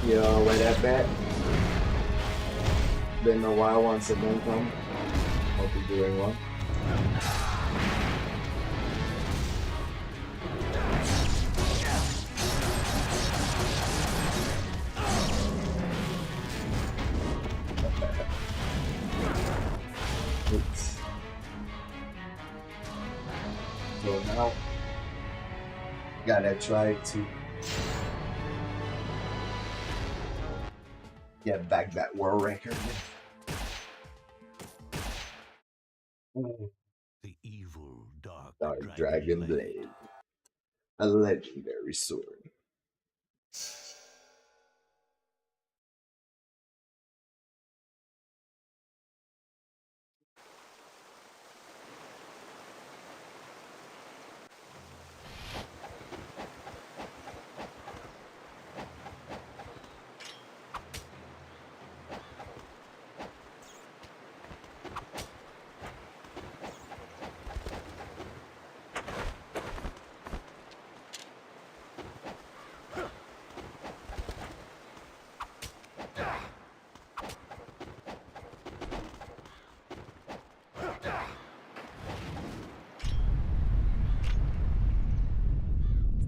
Yo, where that bet? Been a while once again, Tom. Hope you're doing well. Oops. So now, gotta try to get back that world record. The evil dark Dragon Blade. A legendary sword.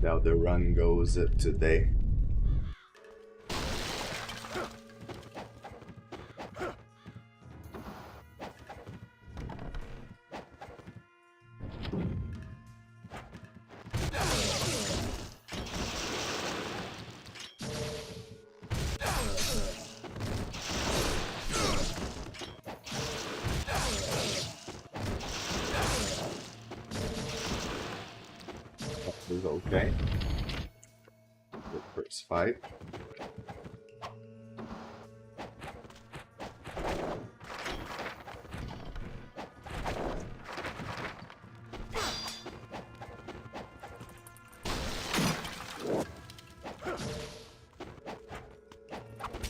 How the run goes today. That was okay. The first fight.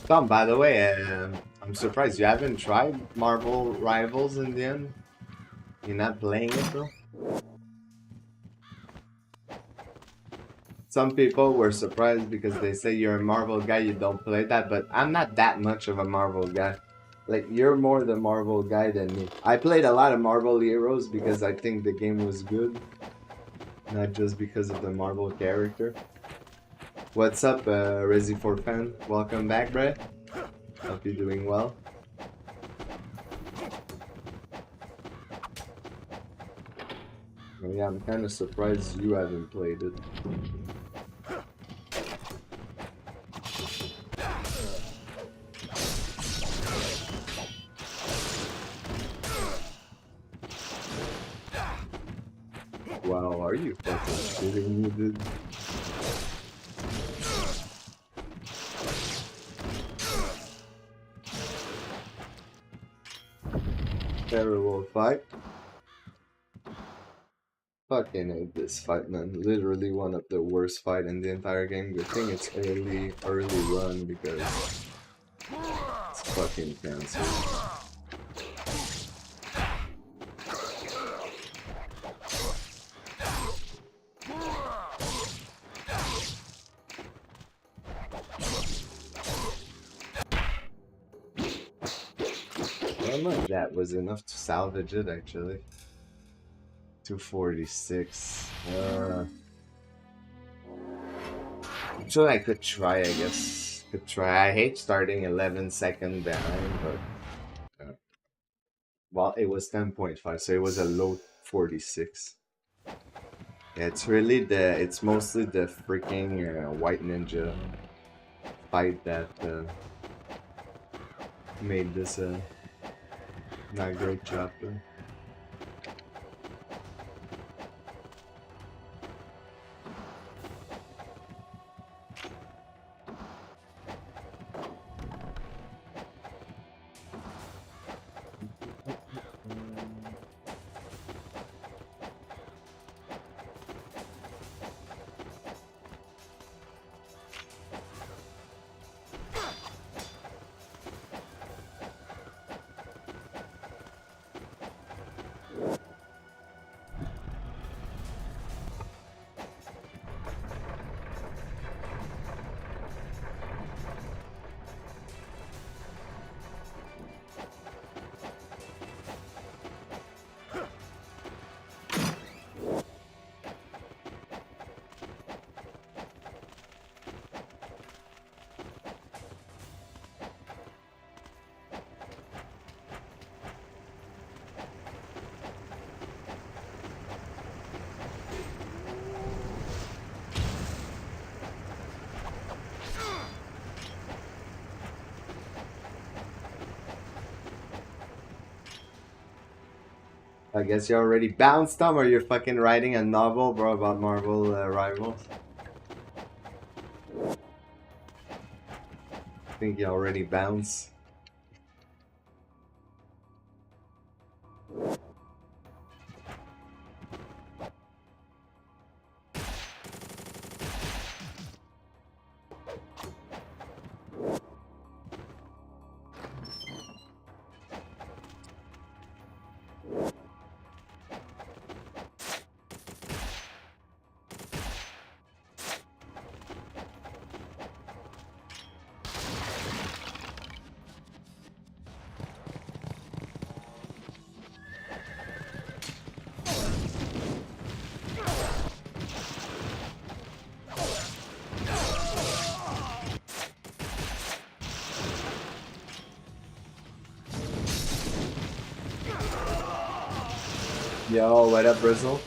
Tom, by the way, I'm surprised you haven't tried Marvel Rivals in the end. You're not playing it, bro? Some people were surprised because they say you're a Marvel guy, you don't play that, but I'm not that much of a Marvel guy. Like, you're more the Marvel guy than me. I played a lot of Marvel Heroes because I think the game was good. Not just because of the Marvel character. What's up, Resi4 fan? Welcome back, bruh. Hope you're doing well. Yeah, I'm kind of surprised you haven't played it. Wow, are you fucking shitting me, dude? Terrible fight. Fucking hate this fight, man. Literally one of the worst fight in the entire game. Good thing it's early run because it's fucking cancer. How much that was enough to salvage it, actually. 246. I'm sure I could try, I guess. Could try. I hate starting 11 seconds behind, but... well, it was 10.5, so it was a low 46. Yeah, it's really it's mostly the freaking White Ninja fight that made this not a great chapter. I guess you already bounced, Tom, or you're fucking writing a novel, bro, about Marvel Rivals. I think you already bounced. Yo, what up, Bristle?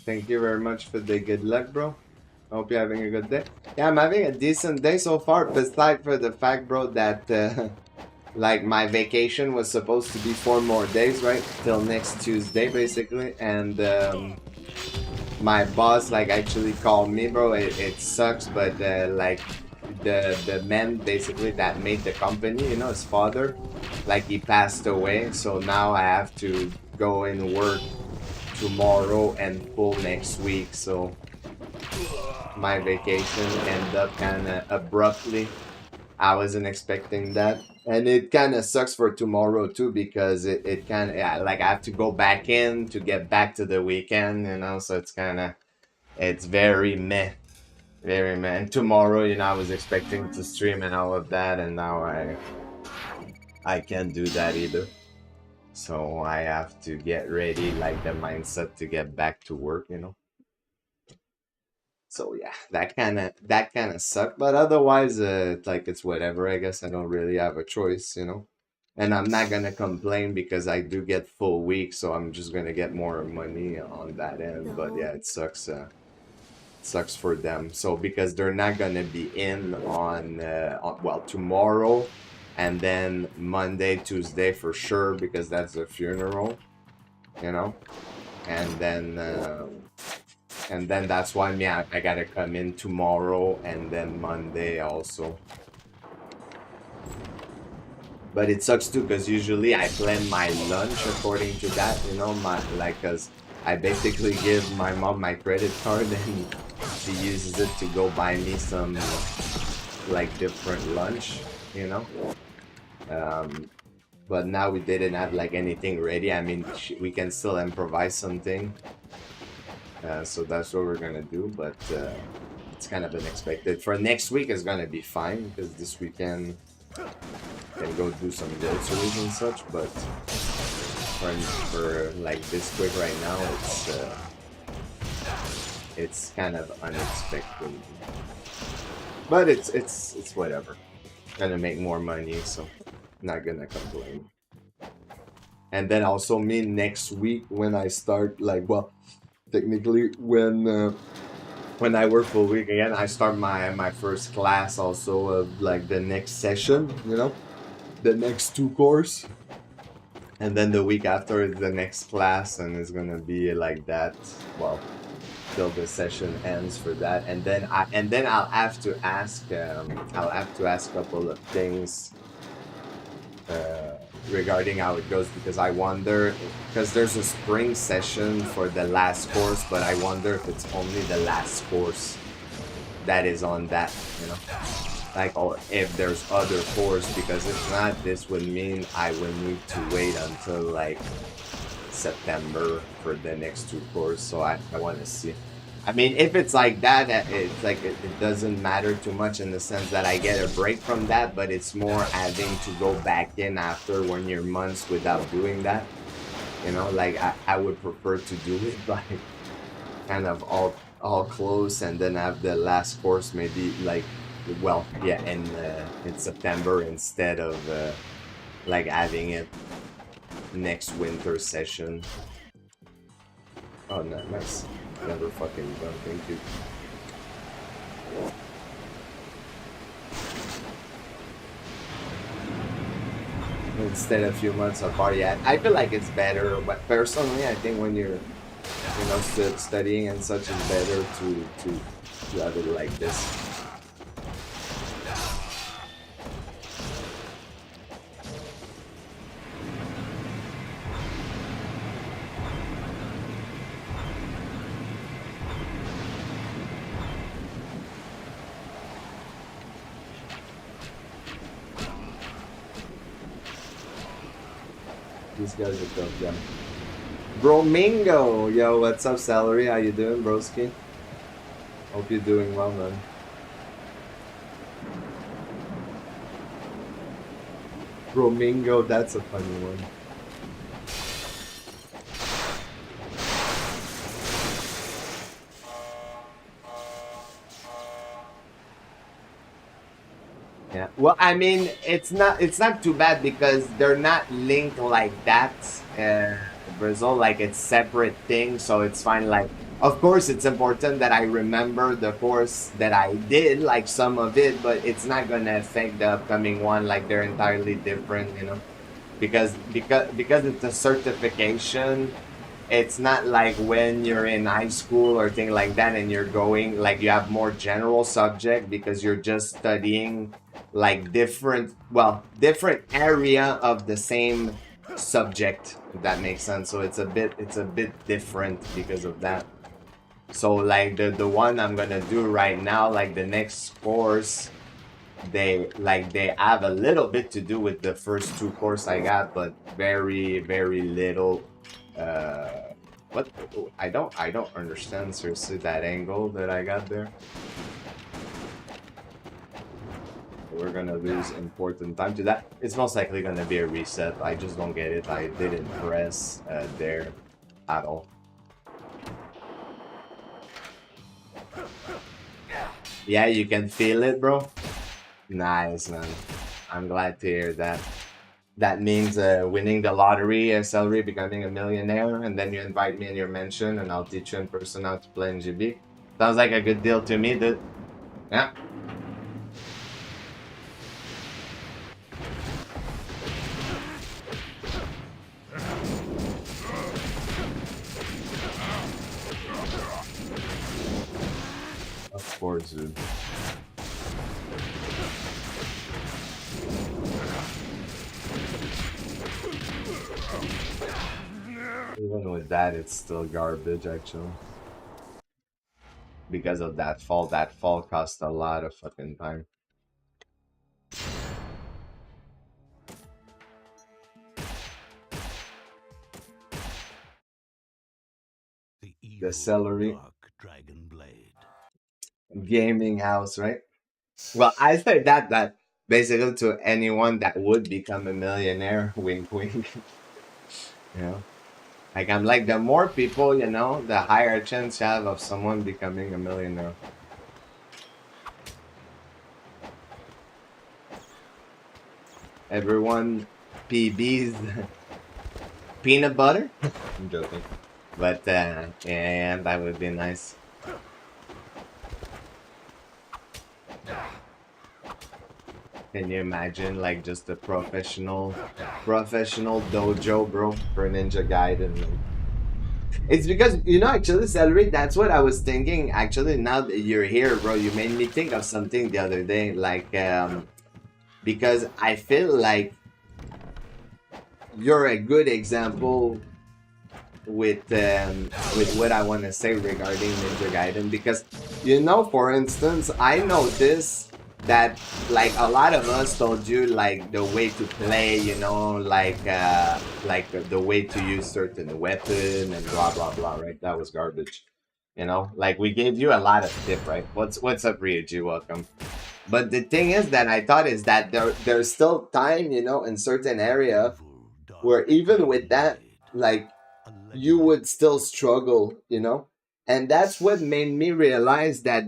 Thank you very much for the good luck, bro. Hope you're having a good day. Yeah, I'm having a decent day so far, beside for the fact, bro, that like my vacation was supposed to be 4 more days, right? Till next Tuesday, basically. And my boss like actually called me, bro. It sucks, but like the man basically that made the company, you know, his father, like he passed away. So now I have to go and work tomorrow and full next week. So my vacation ended up kind of abruptly. I wasn't expecting that. And it kind of sucks for tomorrow too because it kind of, yeah, like I have to go back in to get back to the weekend, you know, so it's kind of, it's very meh. Very meh. And tomorrow, you know, I was expecting to stream and all of that, and now I can't do that either. So I have to get ready, like the mindset to get back to work, you know. So yeah, that kind of sucked, but otherwise, like it's whatever. I guess I don't really have a choice, you know. And I'm not gonna complain because I do get full week, so I'm just gonna get more money on that end. But yeah, it sucks. Sucks for them. So because they're not gonna be in on well tomorrow, and then Monday, Tuesday for sure because that's a funeral, you know, and then. And then that's why me I gotta come in tomorrow and then Monday also. But it sucks too because usually I plan my lunch according to that, you know, my like cause I basically give my mom my credit card and she uses it to go buy me some like different lunch, you know. But now we didn't have like anything ready. I mean, we can still improvise something. So that's what we're gonna do, but it's kind of unexpected. For next week, it's gonna be fine because this weekend can go do some groceries and such. But for like this quick right now, it's kind of unexpected. But it's whatever. Gonna make more money, so not gonna complain. And then also me next week when I start like well. Technically, when I work full week again, I start my first class also of like the next session, you know, the next 2 course, and then the week after is the next class, and it's gonna be like that. Well, till the session ends for that, and then I'll have to ask a couple of things. Regarding how it goes because I wonder because there's a spring session for the last course, but I wonder if it's only the last course that is on that, you know, like or if there's other course because if not, this would mean I would need to wait until like September for the next 2 course. So I want to see. I mean, if it's like that, it's like it doesn't matter too much in the sense that I get a break from that, but it's more having to go back in after 1 year months without doing that. You know, like I would prefer to do it like kind of all close and then have the last course maybe like well yeah in September instead of like having it next winter session. Oh no, nice. Never fucking done. Thank you. instead of a few months apart. Yeah, I feel like it's better, but personally, I think when you're, studying and such, is better to have it like this. These guys are tough, yeah. Bromingo, yo, what's up, Celery? How you doing, broski? Hope you're doing well, man. Bromingo, that's a funny one. Yeah. Well, I mean, it's not too bad because they're not linked like that. Brazil, like it's separate things, so it's fine. Like, of course, it's important that I remember the course that I did, like some of it, but it's not gonna affect the upcoming one. Like they're entirely different, because it's a certification. It's not like when you're in high school or thing like that and you're going like you have more general subject because you're just studying like different area of the same subject, if that makes sense. So it's a bit different because of that. So like the one I'm gonna do right now, like the next course, they have a little bit to do with the first two course I got, but very, very little. What I don't understand seriously that angle that I got there. We're gonna lose important time to that. It's most likely gonna be a reset. I just don't get it. I didn't press there at all. Yeah, you can feel it, bro. Nice, man. I'm glad to hear that. That means winning the lottery, salary, becoming a millionaire, and then you invite me in your mansion, and I'll teach you in person how to play in GB. Sounds like a good deal to me, dude. Yeah. Of course, dude. Even with that, it's still garbage, actually. Because of that fall cost a lot of fucking time. The The evil celery dark dragon blade. gaming house, right? Well, I say that basically to anyone that would become a millionaire, wink wink. you know? Like I'm like the more people, the higher chance you have of someone becoming a millionaire. Everyone PB's peanut butter? I'm joking. But yeah, that would be nice. Can you imagine like just a professional dojo, bro, for Ninja Gaiden? It's because actually, Celery, that's what I was thinking. Actually, now that you're here, bro, you made me think of something the other day. Like, because I feel like you're a good example with what I want to say regarding Ninja Gaiden. Because for instance, I noticed that like a lot of us told you like the way to play, like the way to use certain weapon and blah blah blah, right? That was garbage. Like we gave you a lot of tip, right? What's up, Ryuji? Welcome. But the thing is that I thought is that there's still time, in certain area where even with that, like you would still struggle, and that's what made me realize that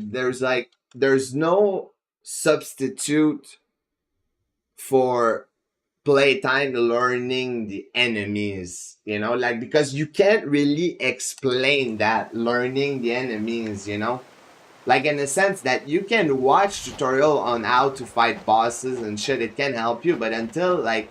there's no substitute for playtime learning the enemies, like because you can't really explain that learning the enemies, like in the sense that you can watch tutorial on how to fight bosses and shit, it can help you, but until like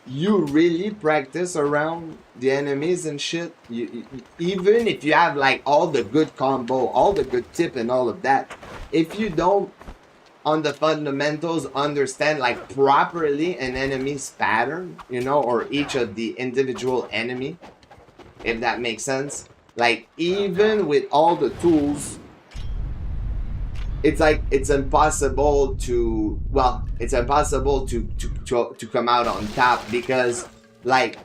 you really practice around the enemies and shit, even if you have like all the good combo, all the good tip and all of that, if you don't on the fundamentals understand like properly an enemy's pattern, you know, or each of the individual enemy, if that makes sense, like even with all the tools, it's like it's impossible to, well, it's impossible to come out on top, because like,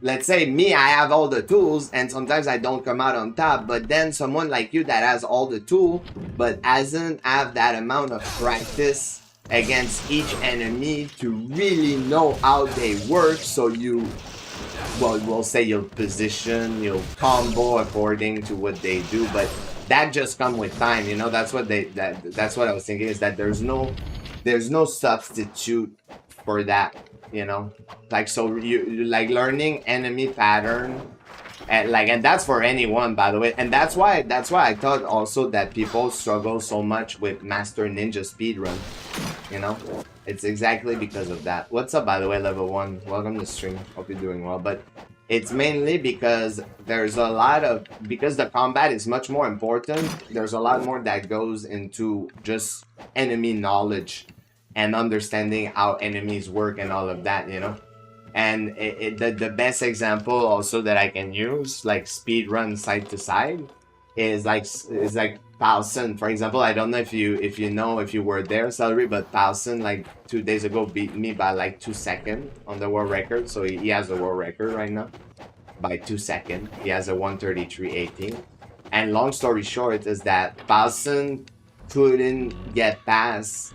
let's say me, I have all the tools and sometimes I don't come out on top, but then someone like you that has all the tool but hasn't have that amount of practice against each enemy to really know how they work, so you, well, we'll say you'll position, you'll combo according to what they do, but that just come with time, you know. That's what that's what I was thinking, is that there's no substitute for that, you know. Like, so you like learning enemy pattern, and like, and that's for anyone, by the way, and that's why I thought also that people struggle so much with Master Ninja speedrun, you know. It's exactly because of that. What's up, by the way, level 1? Welcome to the stream. Hope you're doing well. But it's mainly because there's a lot of, because the combat is much more important, there's a lot more that goes into just enemy knowledge and understanding how enemies work and all of that, you know. And the best example also that I can use, like speedrun side to side, is like Paulson, for example. I don't know if you know, if you were there, Celery, but Paulson like 2 days ago beat me by like 2 seconds on the world record. So he has the world record right now by 2 seconds. He has a 1:33.18. And long story short is that Paulson couldn't get past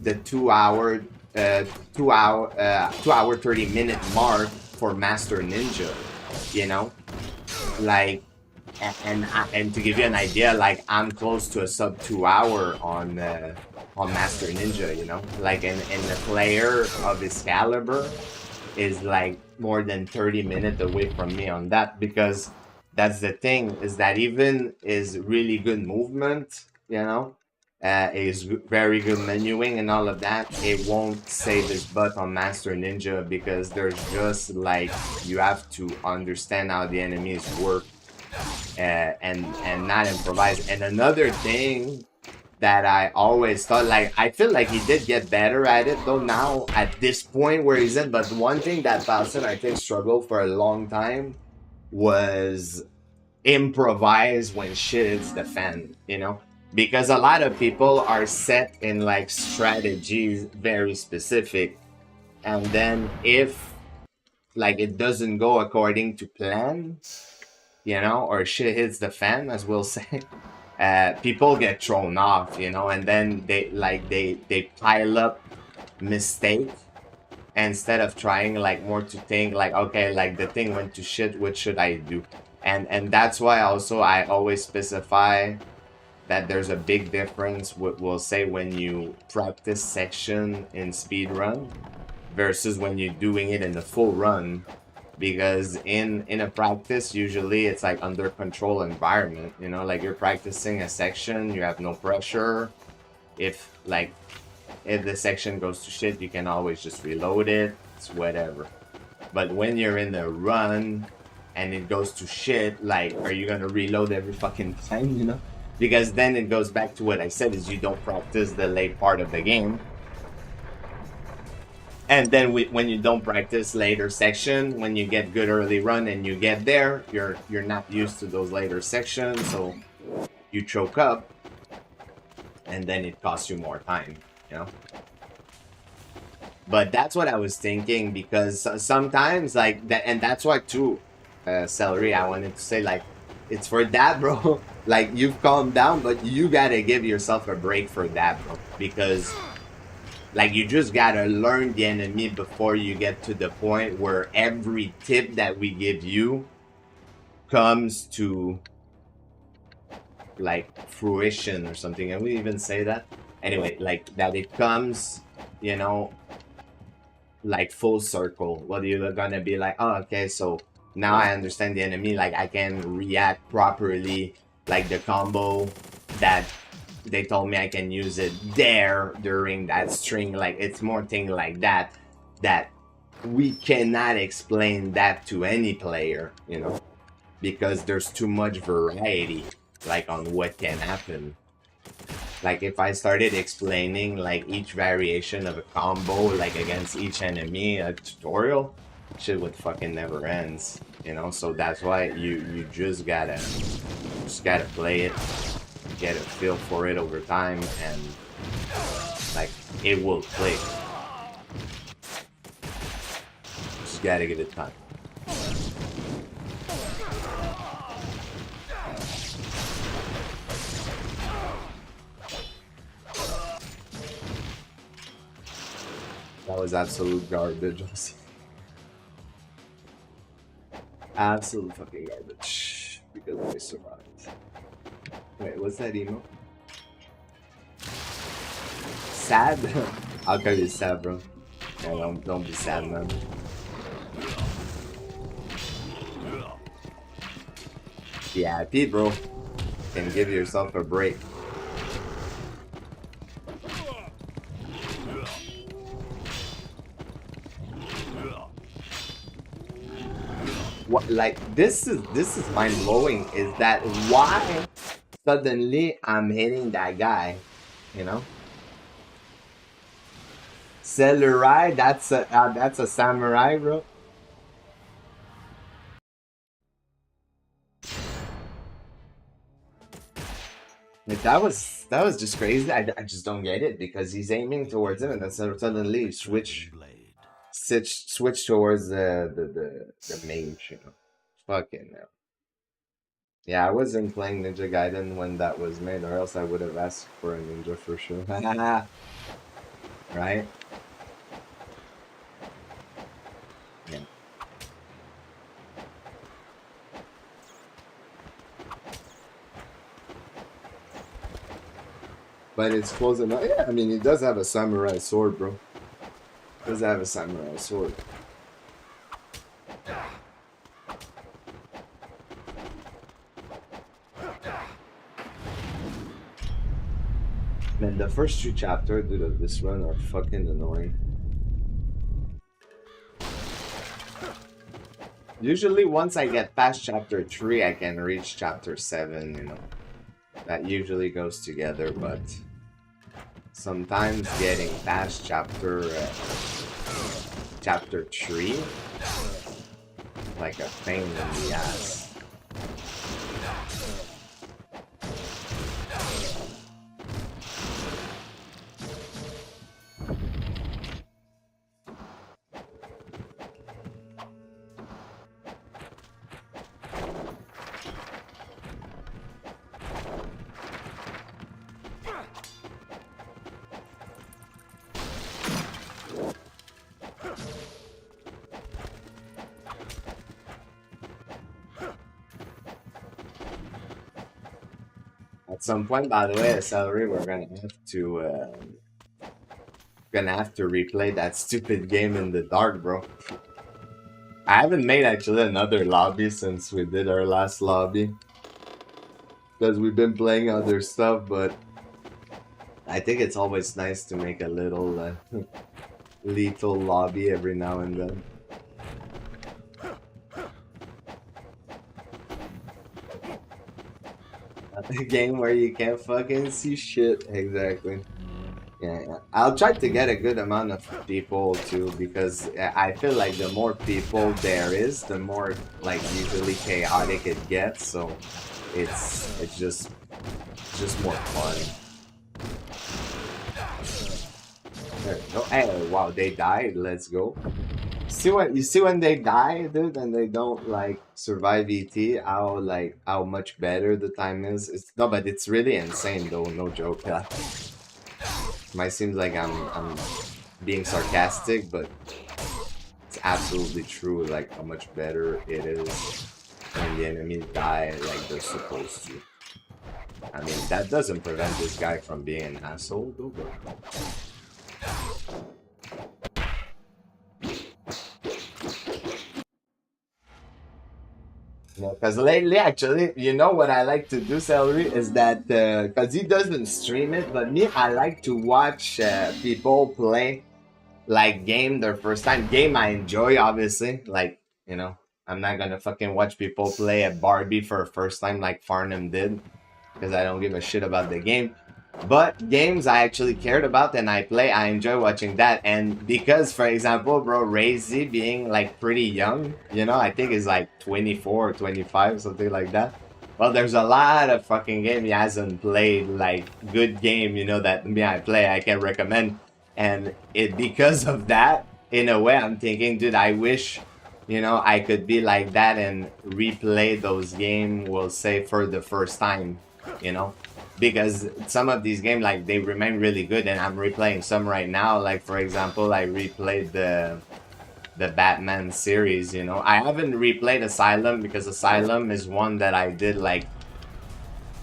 the 2 hour 30-minute mark for Master Ninja, you know. Like, and to give you an idea, like I'm close to a sub 2 hour on Master Ninja, you know. Like, and the player of his caliber is like more than 30 minutes away from me on that, because that's the thing, is that even is really good movement, you know, is very good menuing and all of that, it won't save his butt on Master Ninja, because there's just like, you have to understand how the enemies work, and not improvise. And another thing that I always thought, like, I feel like he did get better at it though now at this point where he's in, but one thing that Paulson I think struggled for a long time was improvise when shit hits the fan, you know. Because a lot of people are set in like strategies very specific, and then if like it doesn't go according to plan, you know, or shit hits the fan, as we'll say, people get thrown off, you know, and then they pile up mistake instead of trying like more to think like, okay, like the thing went to shit, what should I do? And that's why also I always specify that there's a big difference, we'll say, when you practice section in speedrun versus when you're doing it in the full run. Because in a practice, usually it's like under control environment, you know, like you're practicing a section, you have no pressure. If the section goes to shit, you can always just reload it, it's whatever. But when you're in the run and it goes to shit, like, are you gonna reload every fucking time, you know? Because then it goes back to what I said, is you don't practice the late part of the game. And then when you don't practice later section, when you get good early run and you get there, you're not used to those later sections, so you choke up, and then it costs you more time, you know. But that's what I was thinking, because sometimes like that, and that's why too, Celery, I wanted to say, like, it's for that, bro. Like, you've calmed down, but you gotta give yourself a break for that, bro, because like, you just gotta learn the enemy before you get to the point where every tip that we give you comes to like fruition or something. And we even say that anyway, like that it comes, you know, like full circle. What you're gonna be like, oh, okay, so now I understand the enemy, like I can react properly, like the combo that they told me I can use it there during that string. Like, it's more thing like that we cannot explain that to any player, you know, because there's too much variety, like, on what can happen. Like, if I started explaining, like, each variation of a combo, like, against each enemy, a tutorial, shit would fucking never ends, you know? So that's why you just gotta play it, get a feel for it over time, and, like, it will click. Just gotta give it time. That was absolute garbage. Absolute fucking garbage. Because we survived. Wait, what's that emo? Sad? How come you're sad, bro? Yeah, don't be sad, man. Be happy, bro. And give yourself a break. What, like, this is mind blowing, is that why suddenly I'm hitting that guy, you know? Samurai, that's a samurai, bro. Like, that was just crazy. I just don't get it, because he's aiming towards him and then suddenly switch towards the mage, you know. Fucking hell. Yeah, I wasn't playing Ninja Gaiden when that was made, or else I would have asked for a ninja for sure. Right? Yeah. But it's close enough. Yeah, I mean, he does have a samurai sword, bro. Does have a samurai sword. Man, the first 2 chapters, dude, of this run are fucking annoying. Usually, once I get past chapter 3, I can reach chapter 7, you know. That usually goes together, but sometimes getting past chapter 3, like a pain in the ass. At some point, by the way, Celery, we're gonna have to replay that stupid game in the dark, bro. I haven't made actually another lobby since we did our last lobby, because we've been playing other stuff, but I think it's always nice to make a little lethal lobby every now and then. A game where you can't fucking see shit. Exactly. Yeah. I'll try to get a good amount of people too, because I feel like the more people there is, the more, like, usually chaotic it gets. So it's just more fun. There we go. Hey, wow, they died. Let's go. You see when they die, dude, and they don't, like, survive ET, how much better the time is. No, but it's really insane though, no joke. Yeah. Might seem like I'm being sarcastic, but it's absolutely true, like, how much better it is when the enemies die like they're supposed to. I mean, that doesn't prevent this guy from being an asshole though, but... Yeah, because lately, actually, you know what I like to do, Celery, is that, because he doesn't stream it, but me, I like to watch people play, like game their first time. Game I enjoy, obviously. Like, I'm not gonna fucking watch people play a Barbie for a first time like Farnham did, because I don't give a shit about the game. But games I actually cared about and I play, I enjoy watching that. And because, for example, bro, Razy being like pretty young, I think he's like 24 or 25, something like that. Well, there's a lot of fucking game he hasn't played, like good game, that me I play, I can recommend. And it because of that, in a way, I'm thinking, dude, I wish, I could be like that and replay those games, we'll say, for the first time, you know because some of these games, like, they remain really good, and I'm replaying some right now. Like, for example, I replayed the Batman series. I haven't replayed Asylum because Asylum is one that I did like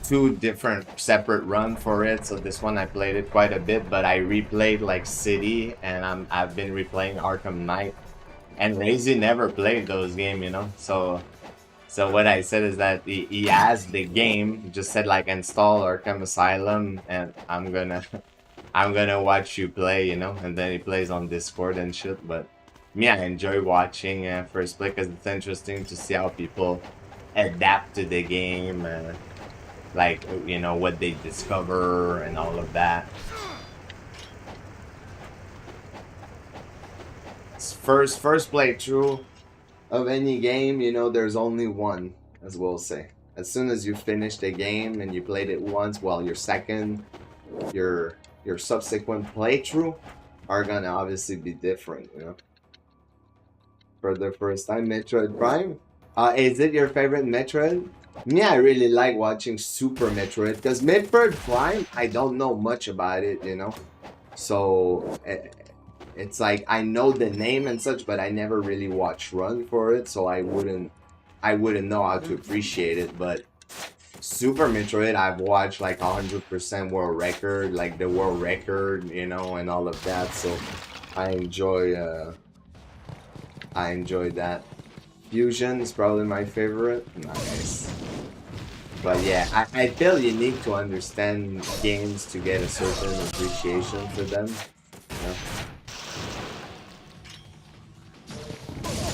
two different separate run for it. So this one I played it quite a bit, but I replayed like City, and I've been replaying Arkham Knight, and Lazy never played those games. So what I said is that he has the game, just said like install Arkham Asylum, and I'm gonna I'm gonna watch you play, and then he plays on Discord and shit. But me, I enjoy watching first play because it's interesting to see how people adapt to the game, like what they discover and all of that. First playthrough of any game, there's only one, as we'll say. As soon as you finish the game and you played it once, well, your second, your subsequent playthrough are gonna obviously be different, For the first time, Metroid Prime. Is it your favorite Metroid? Me, I really like watching Super Metroid because Metroid Prime, I don't know much about it, So it's like I know the name and such, but I never really watched run for it, so I wouldn't know how to appreciate it. But Super Metroid, I've watched like 100% world record, like the world record, and all of that. So I enjoy that. Fusion is probably my favorite. Nice. But yeah, I feel you need to understand games to get a certain appreciation for them.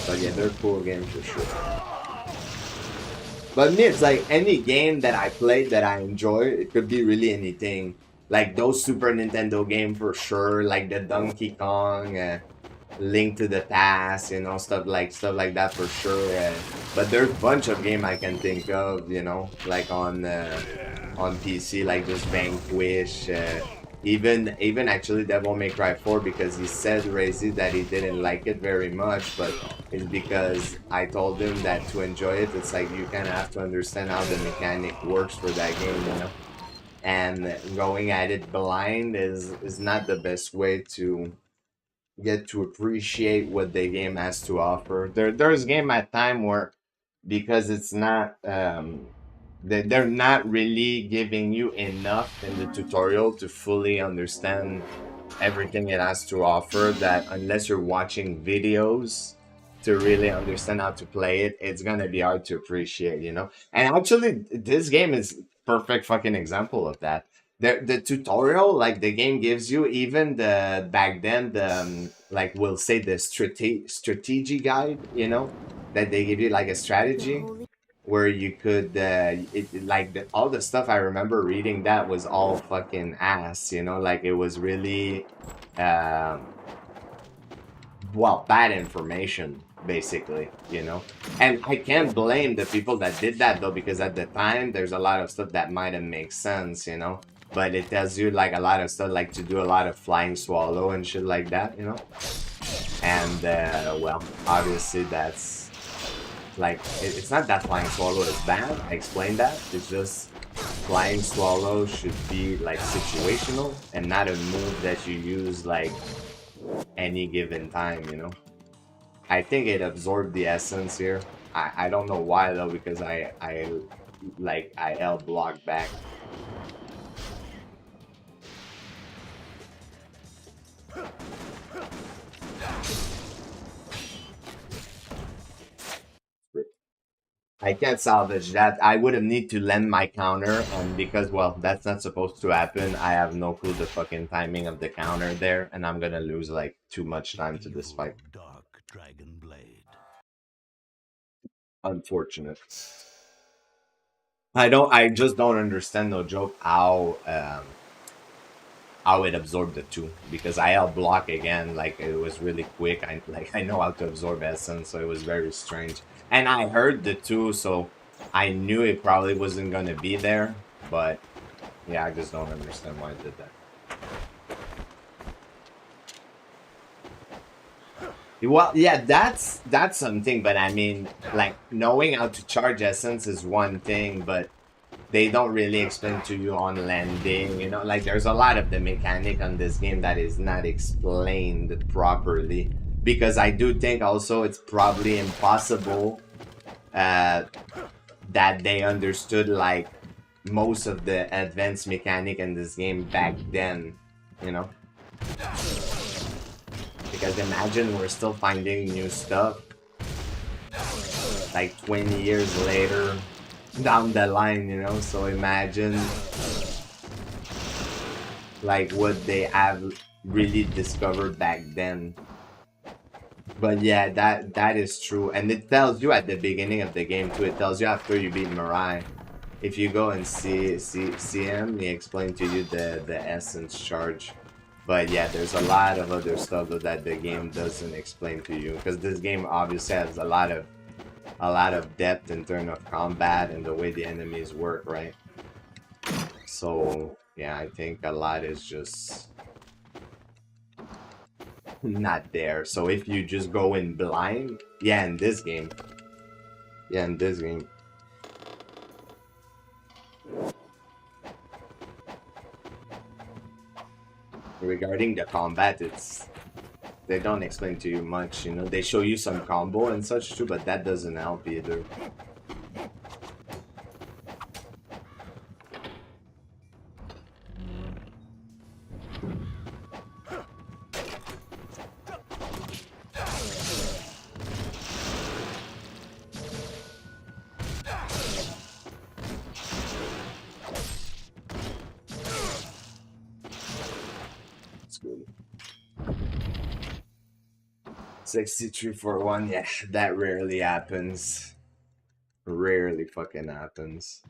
But yeah, they're cool games for sure. But me, it's like any game that I play that I enjoy, it could be really anything. Like those Super Nintendo game for sure, like the Donkey Kong, Link to the Past, stuff like that for sure. But there's a bunch of game I can think of, like on PC, like just Vanquish, even actually Devil May Cry 4, because he said, Razy, that he didn't like it very much, but it's because I told him that to enjoy it, it's like you kind of have to understand how the mechanic works for that game, and going at it blind is not the best way to get to appreciate what the game has to offer. There's game at time where, because it's not they're not really giving you enough in the tutorial to fully understand everything it has to offer, that unless you're watching videos to really understand how to play it, it's gonna be hard to appreciate, And actually, this game is perfect fucking example of that. The tutorial, like the game gives you, even the back then, the like we'll say the strategy guide, that they give you like a strategy where you could like all the stuff I remember reading, that was all fucking ass, like it was really well, bad information, basically, and I can't blame the people that did that, though, because at the time there's a lot of stuff that might have made sense, but it tells you like a lot of stuff, like to do a lot of flying swallow and shit like that, and well, obviously that's like it's not that flying swallow is bad. I explained that. It's just flying swallow should be like situational and not a move that you use like any given time, I think it absorbed the essence here. I don't know why though, because I L block back. I can't salvage that. I would have need to lend my counter, and because, well, that's not supposed to happen, I have no clue the fucking timing of the counter there, and I'm gonna lose like too much time to this fight. Dark Dragon Blade. Unfortunate. I just don't understand, no joke, how it absorbed the two, because I held block again, like it was really quick. I know how to absorb essence, so it was very strange. And I heard the two, so I knew it probably wasn't gonna be there, but yeah, I just don't understand why I did that. Well, yeah, that's something, but I mean, like knowing how to charge essence is one thing, but they don't really explain to you on landing, you know, like there's a lot of the mechanic on this game that is not explained properly, because I do think also it's probably impossible that they understood like most of the advanced mechanic in this game back then, you know, because imagine we're still finding new stuff like 20 years later down the line, you know, so imagine like what they have really discovered back then. But yeah, that is true, and it tells you at the beginning of the game too. It tells you after you beat Mirai. If you go and see him, he explained to you the essence charge. But yeah, there's a lot of other stuff that the game doesn't explain to you, because this game obviously has a lot of depth in terms of combat and the way the enemies work, right? So yeah, I think a lot is just not there. So if you just go in blind, yeah, in this game, regarding the combat, they don't explain to you much, you know. They show you some combo and such too, but that doesn't help either. It's good. 63 for 1, yeah, that rarely happens. Rarely fucking happens.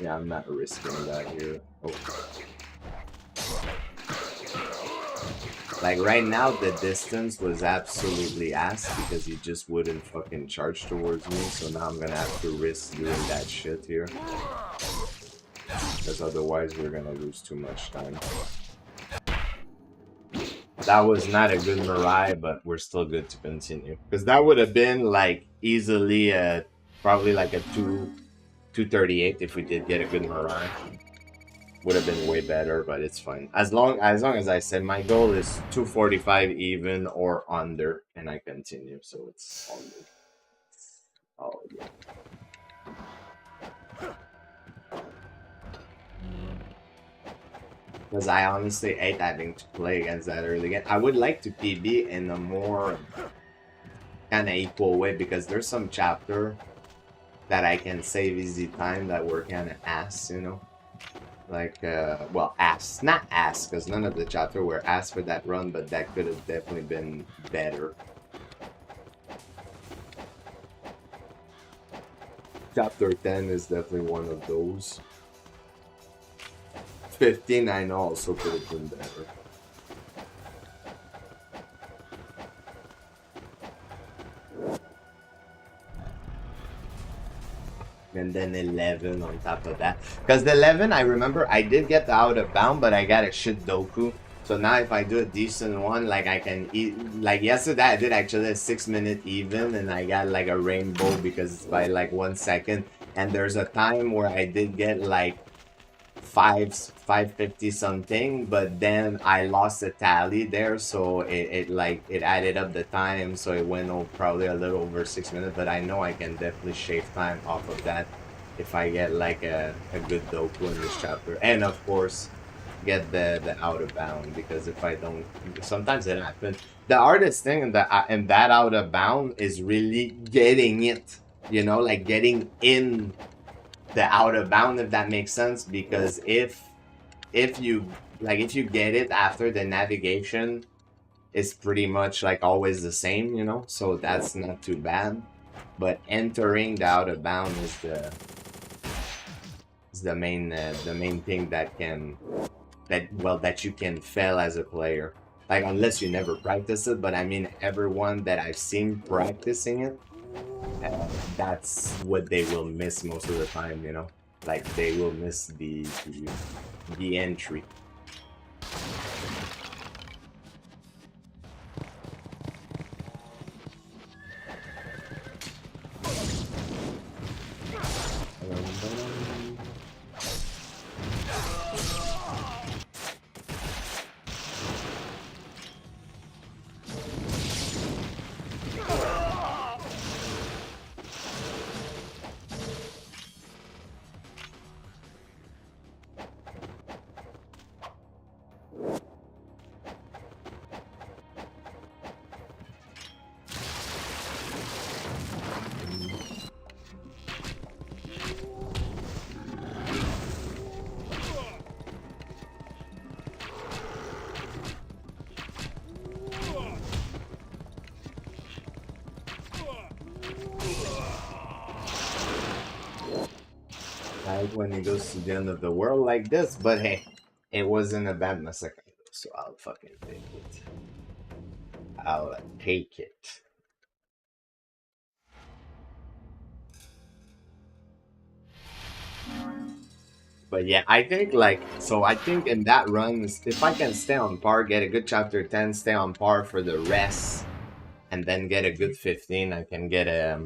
Yeah, I'm not risking that here. Oh. Like right now, the distance was absolutely ass because he just wouldn't fucking charge towards me. So now I'm gonna have to risk doing that shit here, because otherwise we're gonna lose too much time. That was not a good Mirai, but we're still good to continue, because that would have been like easily probably like a 238 if we did get a good Mirai. Would have been way better, but it's fine. As long as I said my goal is 245 even or under, and I continue, so it's all good. Oh yeah. Because I honestly hate having to play against that early game. I would like to PB in a more kind of equal way, because there's some chapter that I can save easy time that were kind of ass, you know. Like, well, ass. Not ass, because none of the chapter were ass for that run, but that could have definitely been better. Chapter 10 is definitely one of those. 15, I know, also could have been better. And then 11 on top of that, because the 11, I remember I did get the out of bound, but I got a shit doku. So now if I do a decent one, like I can eat, like yesterday I did actually a 6-minute even, and I got like a rainbow because it's by like 1 second. And there's a time where I did get like 550 something, but then I lost a tally there, so it added up the time, so it went over probably a little over 6 minutes. But I know I can definitely shave time off of that if I get like a good doku in this chapter. And of course get the out of bound, because if I don't, sometimes it happens. The hardest thing in that out of bound is really getting it, you know, like getting in the out of bound, if that makes sense. Because if you if you get it after the navigation, it's pretty much like always the same, you know, so that's not too bad. But entering the out of bound is the main thing that can that you can fail as a player, like unless you never practice it. But I mean, everyone that I've seen practicing it, that's what they will miss most of the time, you know, like they will miss the entry. Like when he goes to the end of the world like this, but hey, it wasn't a bad massacre, so I'll fucking take it. I'll take it. But yeah, I think I think in that run, if I can stay on par, get a good chapter 10, stay on par for the rest, and then get a good 15, I can get a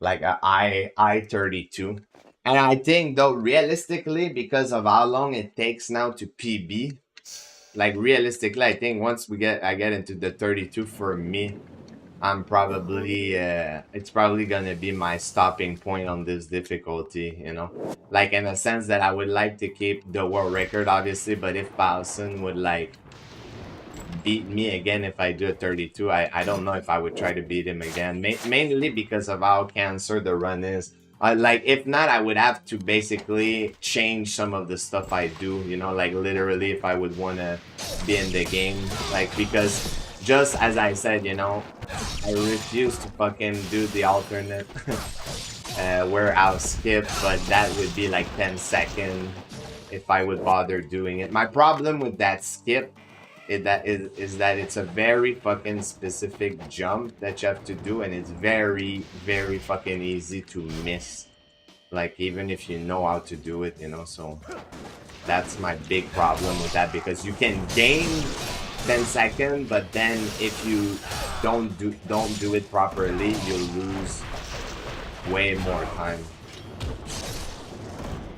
I-32. And I think though, realistically, because of how long it takes now to PB, like realistically, I think once I get into the 32, for me, I'm probably it's probably gonna be my stopping point on this difficulty, you know, like in a sense that I would like to keep the world record, obviously. But if Paulson would beat me again if I do a 32, I don't know if I would try to beat him again, mainly because of how cancer the run is. Like, if not, I would have to basically change some of the stuff I do, you know, like literally if I would want to be in the game, like, because just as I said, you know, I refuse to fucking do the alternate where I'll skip, but that would be like 10 seconds if I would bother doing it. My problem with that skip is that it's a very fucking specific jump that you have to do, and it's very, very fucking easy to miss, like even if you know how to do it, you know. So that's my big problem with that, because you can gain 10 seconds, but then if you don't do it properly, you'll lose way more time.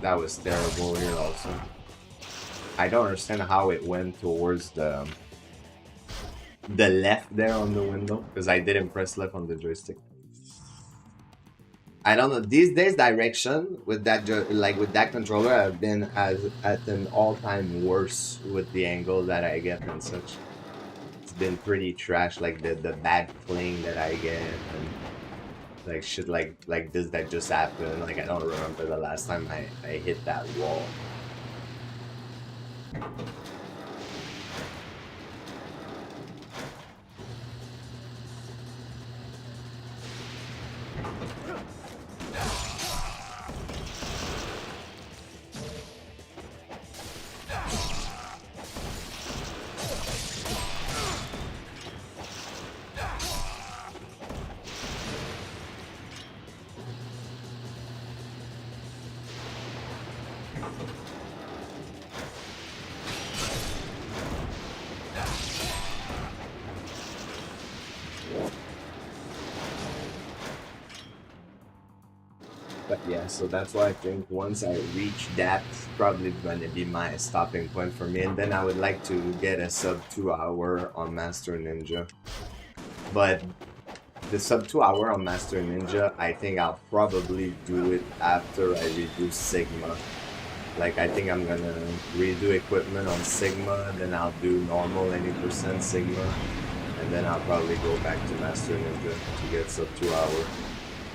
That was terrible here also. I don't understand how it went towards the left there on the window, because I didn't press left on the joystick. I don't know. These days, direction with that with that controller, I've been at an all-time worse with the angle that I get and such. It's been pretty trash, like the bad fling that I get, and like shit like this that just happened. Like, I don't remember the last time I hit that wall. But yeah, so that's why I think once I reach that, it's probably going to be my stopping point for me. And then I would like to get a sub 2 hour on Master Ninja. But the sub 2 hour on Master Ninja, I think I'll probably do it after I reduce Sigma. Like, I think I'm gonna redo equipment on Sigma, then I'll do normal 80% Sigma, and then I'll probably go back to Master Ninja to get sub 2 hour.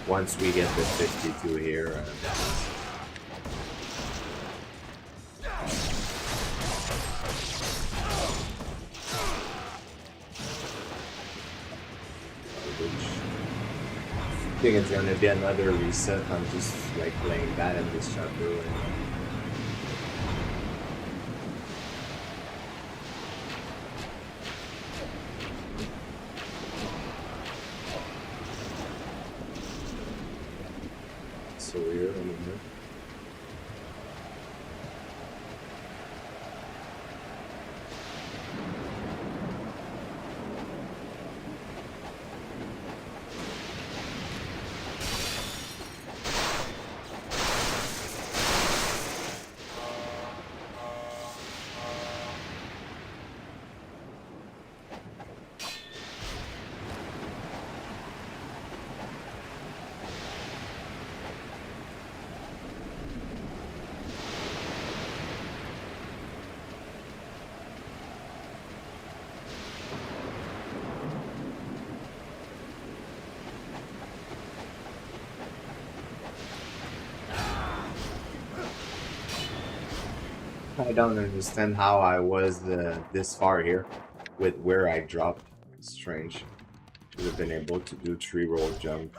Once we get the 52 here, I think it's gonna be another reset. I'm just like playing bad in this chapter right now. So weird, I don't know. I don't understand how I was this far here with where I dropped. Strange. Should have been able to do 3-roll jump.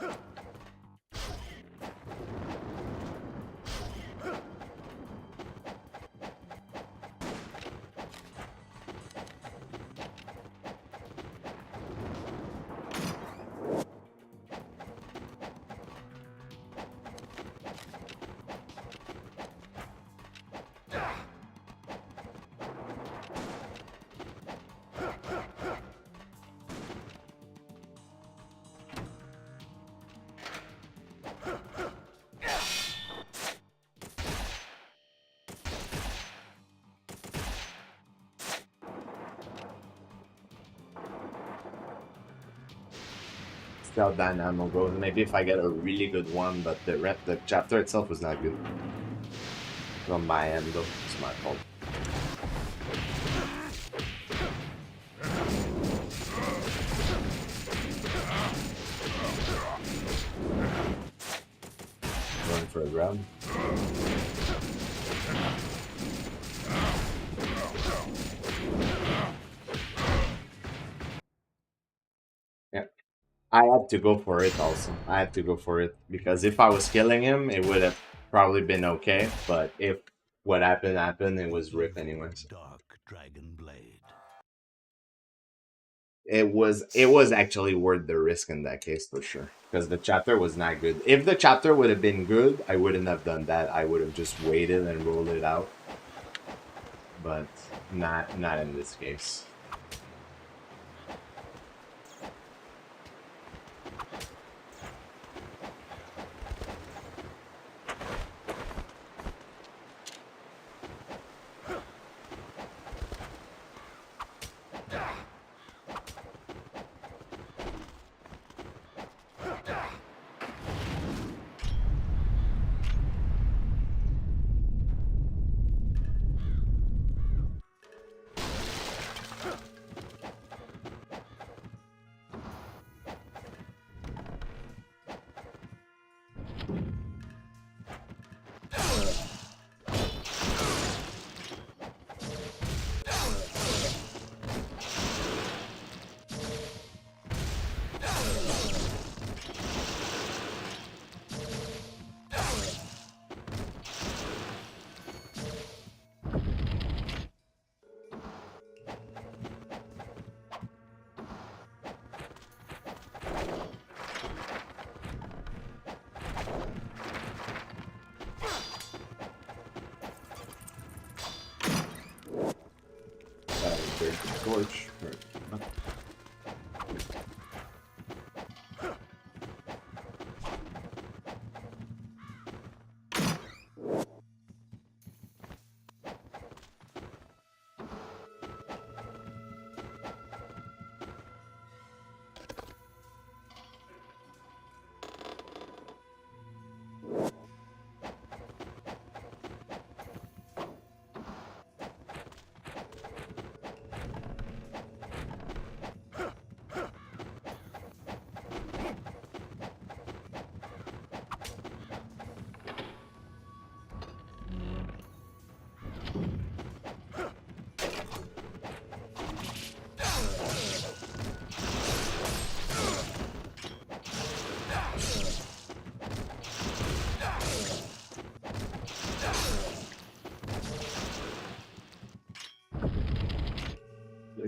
See how Dynamo goes. Maybe if I get a really good one, but the chapter itself was not good. From my end though, it's my fault. Going for a grab. Yeah. I had to go for it also. I had to go for it because if I was killing him, it would have probably been okay. But if what happened, it was rip anyways. Dark Dragon Blade. It was actually worth the risk in that case for sure because the chapter was not good. If the chapter would have been good, I wouldn't have done that. I would have just waited and rolled it out. But not in this case. Torch.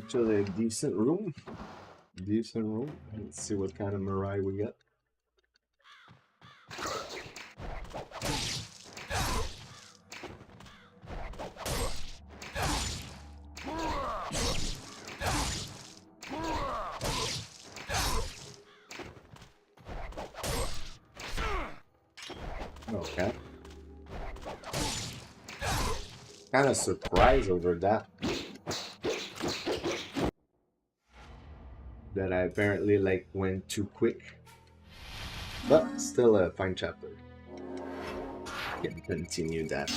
Actually, a decent room. Decent room. Let's see what kind of Mirai we got. Okay. Kind of surprised over that I apparently like went too quick, but still a fine chapter. Can continue that.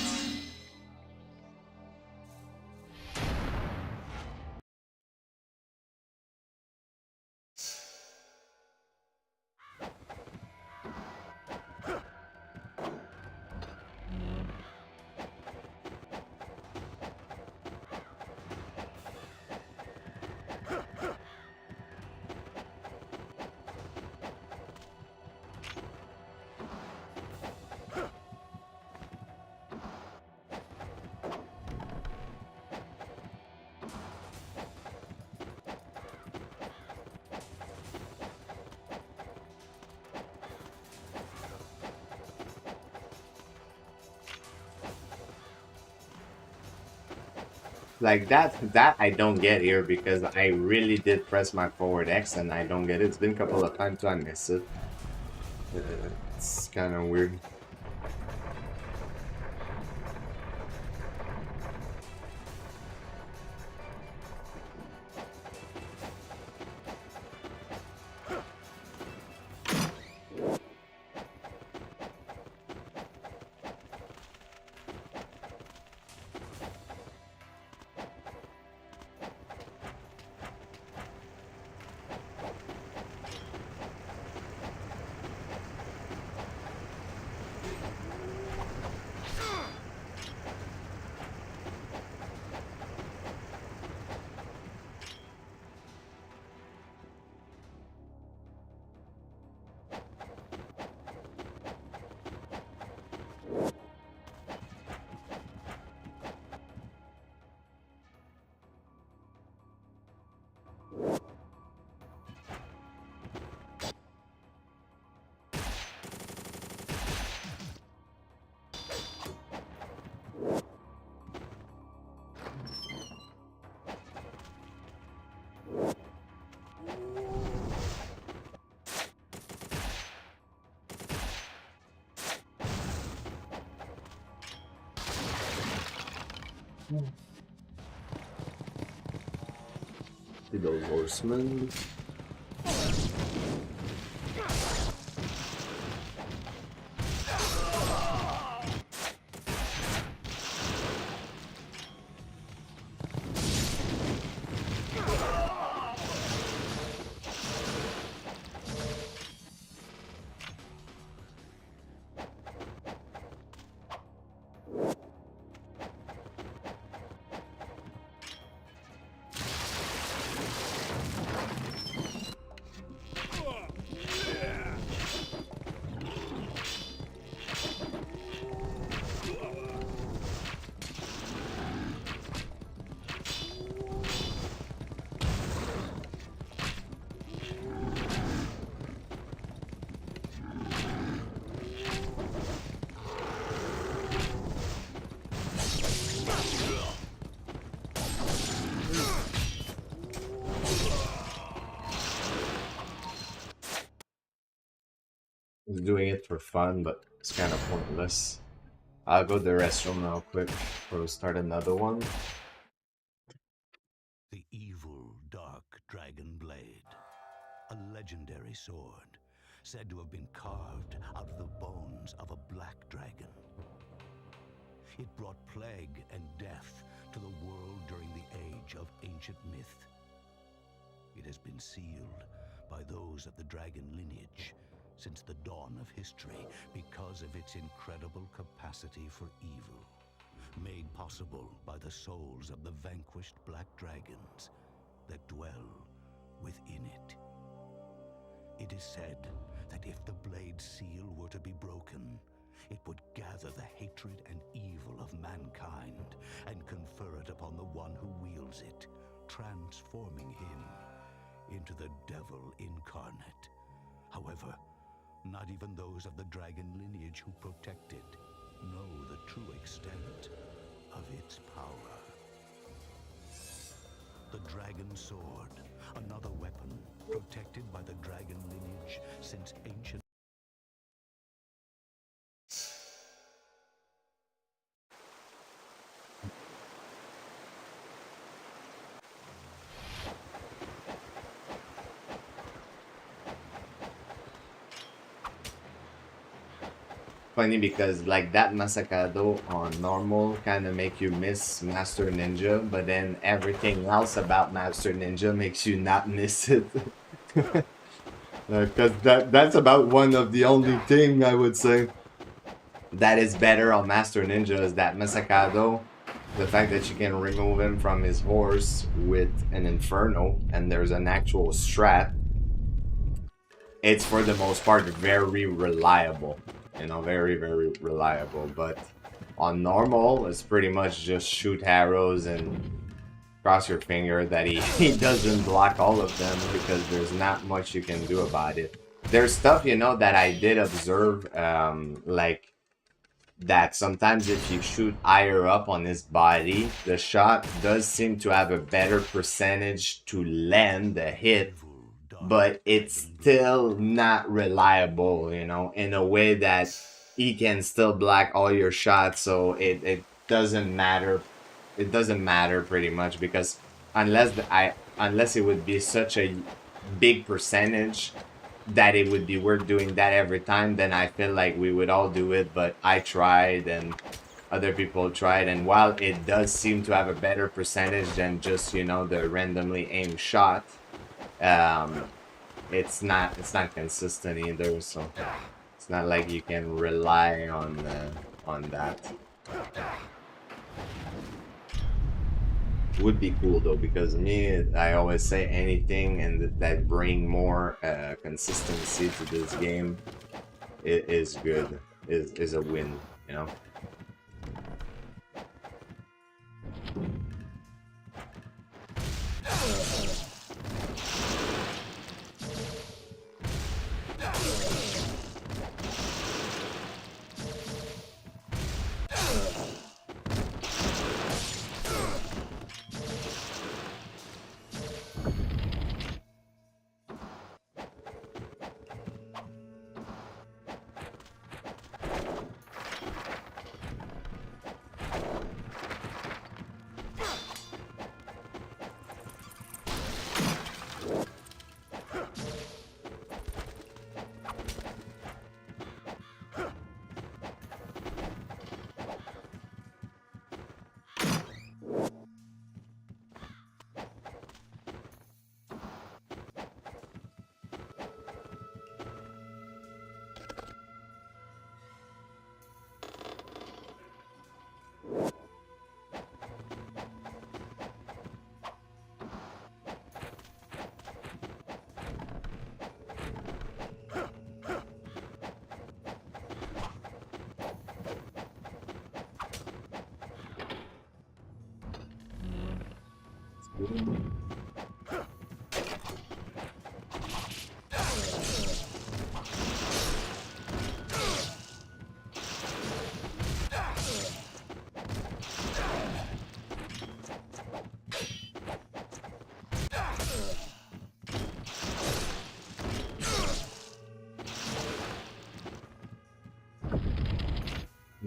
Like that I don't get here because I really did press my forward X and I don't get it. It's been a couple of times so I miss it. It's kind of weird. See those horsemen. Just doing it for fun, but it's kind of pointless. I'll go to the restroom now quick or start another one. The evil dark dragon blade. A legendary sword, said to have been carved out of the bones of a black dragon. It brought plague and death to the world during the age of ancient myth. It has been sealed by those of the dragon lineage since the dawn of history because of its incredible capacity for evil, made possible by the souls of the vanquished black dragons that dwell within it. It is said that if the blade's seal were to be broken, it would gather the hatred and evil of mankind and confer it upon the one who wields it, transforming him into the devil incarnate. However, not even those of the dragon lineage who protect it know the true extent of its power. The dragon sword, another weapon protected by the dragon lineage since ancient. Funny because like that Masakado on normal kind of make you miss Master Ninja, but then everything else about Master Ninja makes you not miss it. Because that's about one of the only thing I would say that is better on Master Ninja is that Masakado. The fact that you can remove him from his horse with an Inferno and there's an actual strat. It's for the most part very reliable. You know, very, very reliable. But on normal, it's pretty much just shoot arrows and cross your finger that he doesn't block all of them because there's not much you can do about it. There's stuff, you know, that I did observe, like that sometimes if you shoot higher up on his body, the shot does seem to have a better percentage to land the hit, but it's still not reliable, you know, in a way that he can still block all your shots, so it doesn't matter. It doesn't matter pretty much because unless it would be such a big percentage that it would be worth doing that every time, then I feel like we would all do it, but I tried and other people tried, and while it does seem to have a better percentage than just, you know, the randomly aimed shot, it's not consistent either, so it's not like you can rely on that. Would be cool though, because me, I always say anything and that bring more consistency to this game is good, is a win, you know.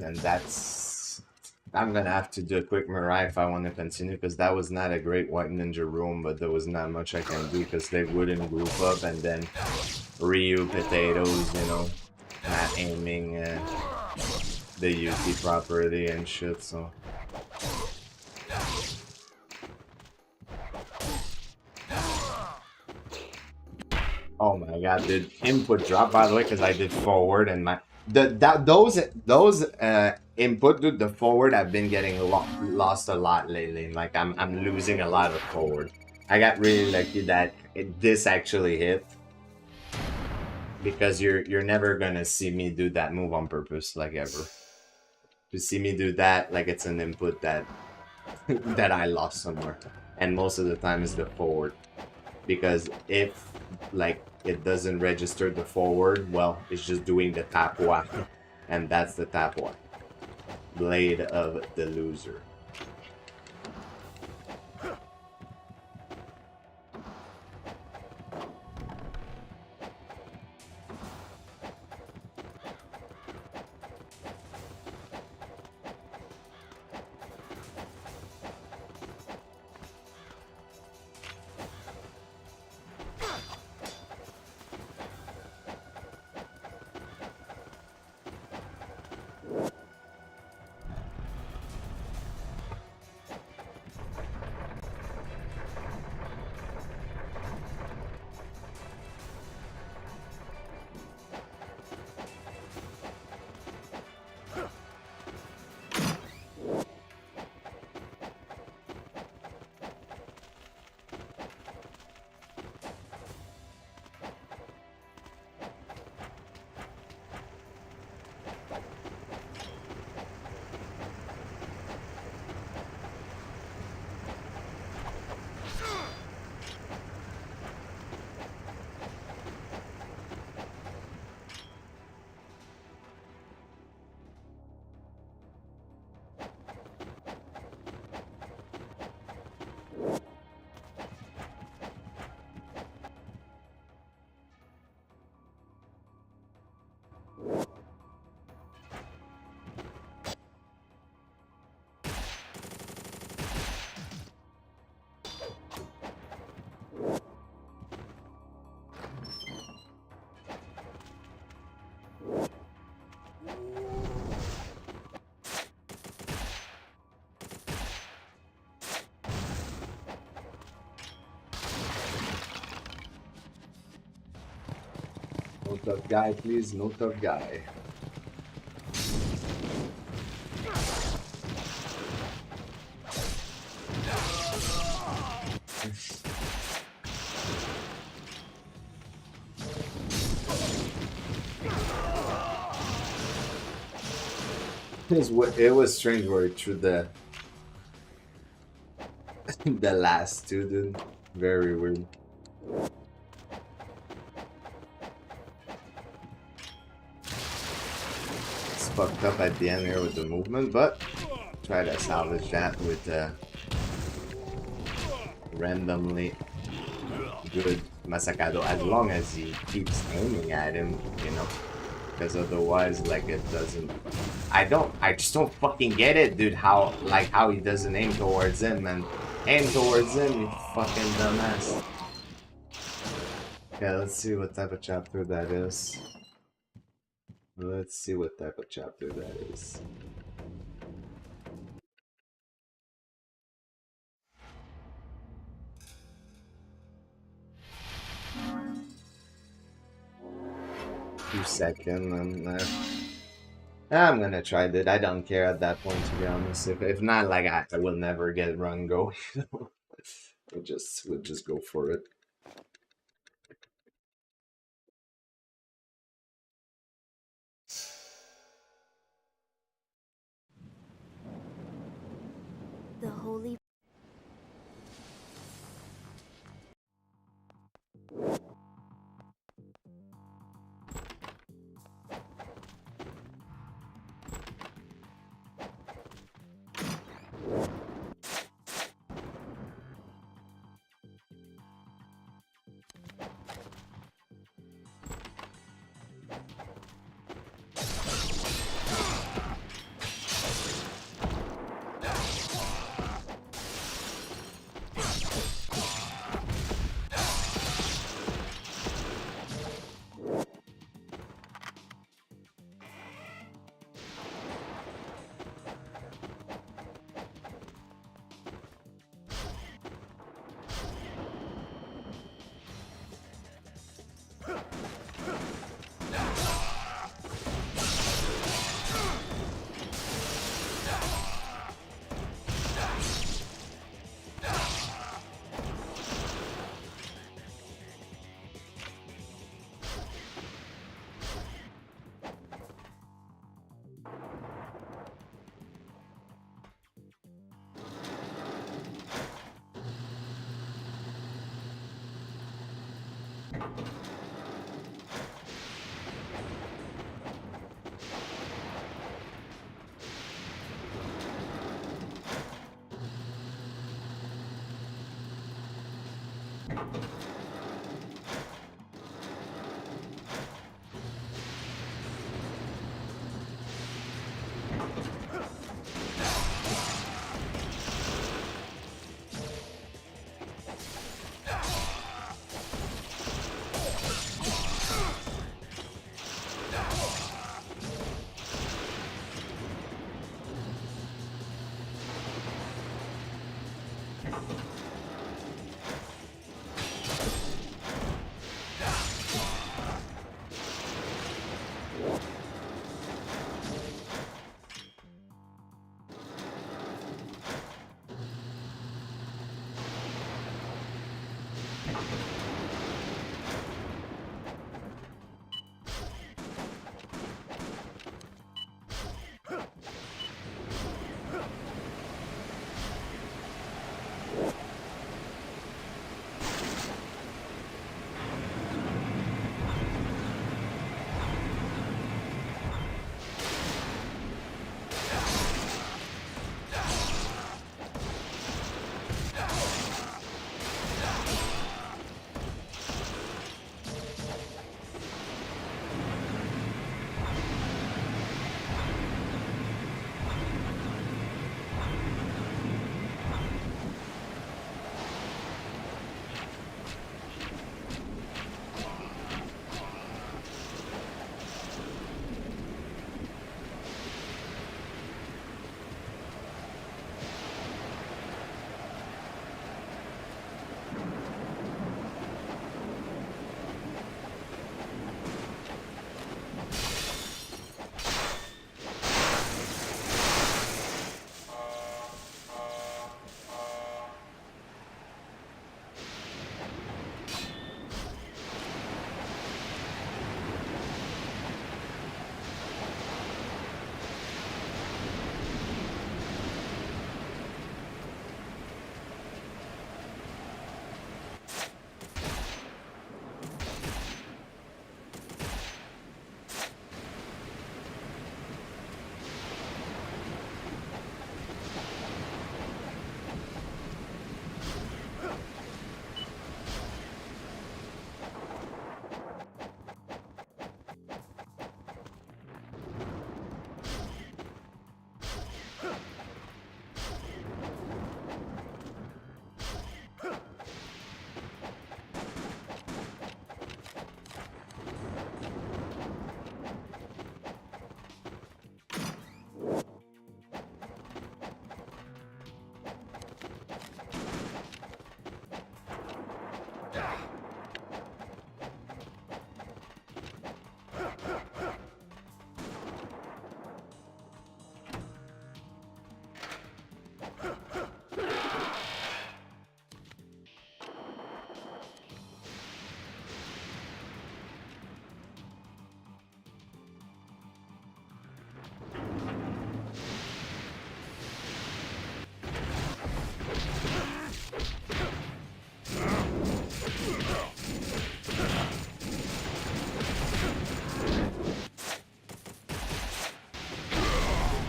And that's... I'm gonna have to do a quick Mirai if I want to continue, because that was not a great White Ninja room, but there was not much I can do because they wouldn't group up, and then Ryu potatoes, you know, not aiming the UT properly and shit, so... Oh my god, dude. Input drop, by the way, because I did forward and my... those input, dude, the forward I've been getting lost a lot lately. Like, I'm losing a lot of forward. I got really lucky that this actually hit. Because you're never gonna see me do that move on purpose, like, ever. To see me do that, like, it's an input that that I lost somewhere. and most of the time it's the forward. Because if like it doesn't register the forward, well, it's just doing the tapua, and that's the tapua. Blade of the loser. No tough guy, please. No tough guy. It was strange where it threw the the last two, dude. Very weird. It's fucked up at the end here with the movement, but try to salvage that with randomly good Masakado, as long as he keeps aiming at him, you know. Because otherwise, like, it doesn't... I just don't fucking get it, dude, how he doesn't aim towards him, and aim towards him, you fucking dumbass. Okay, let's see what type of chapter that is. Let's see what type of chapter that is. Second, and I'm gonna try that. I don't care at that point, to be honest. If not, like I will never get run going. we'll just go for it. The holy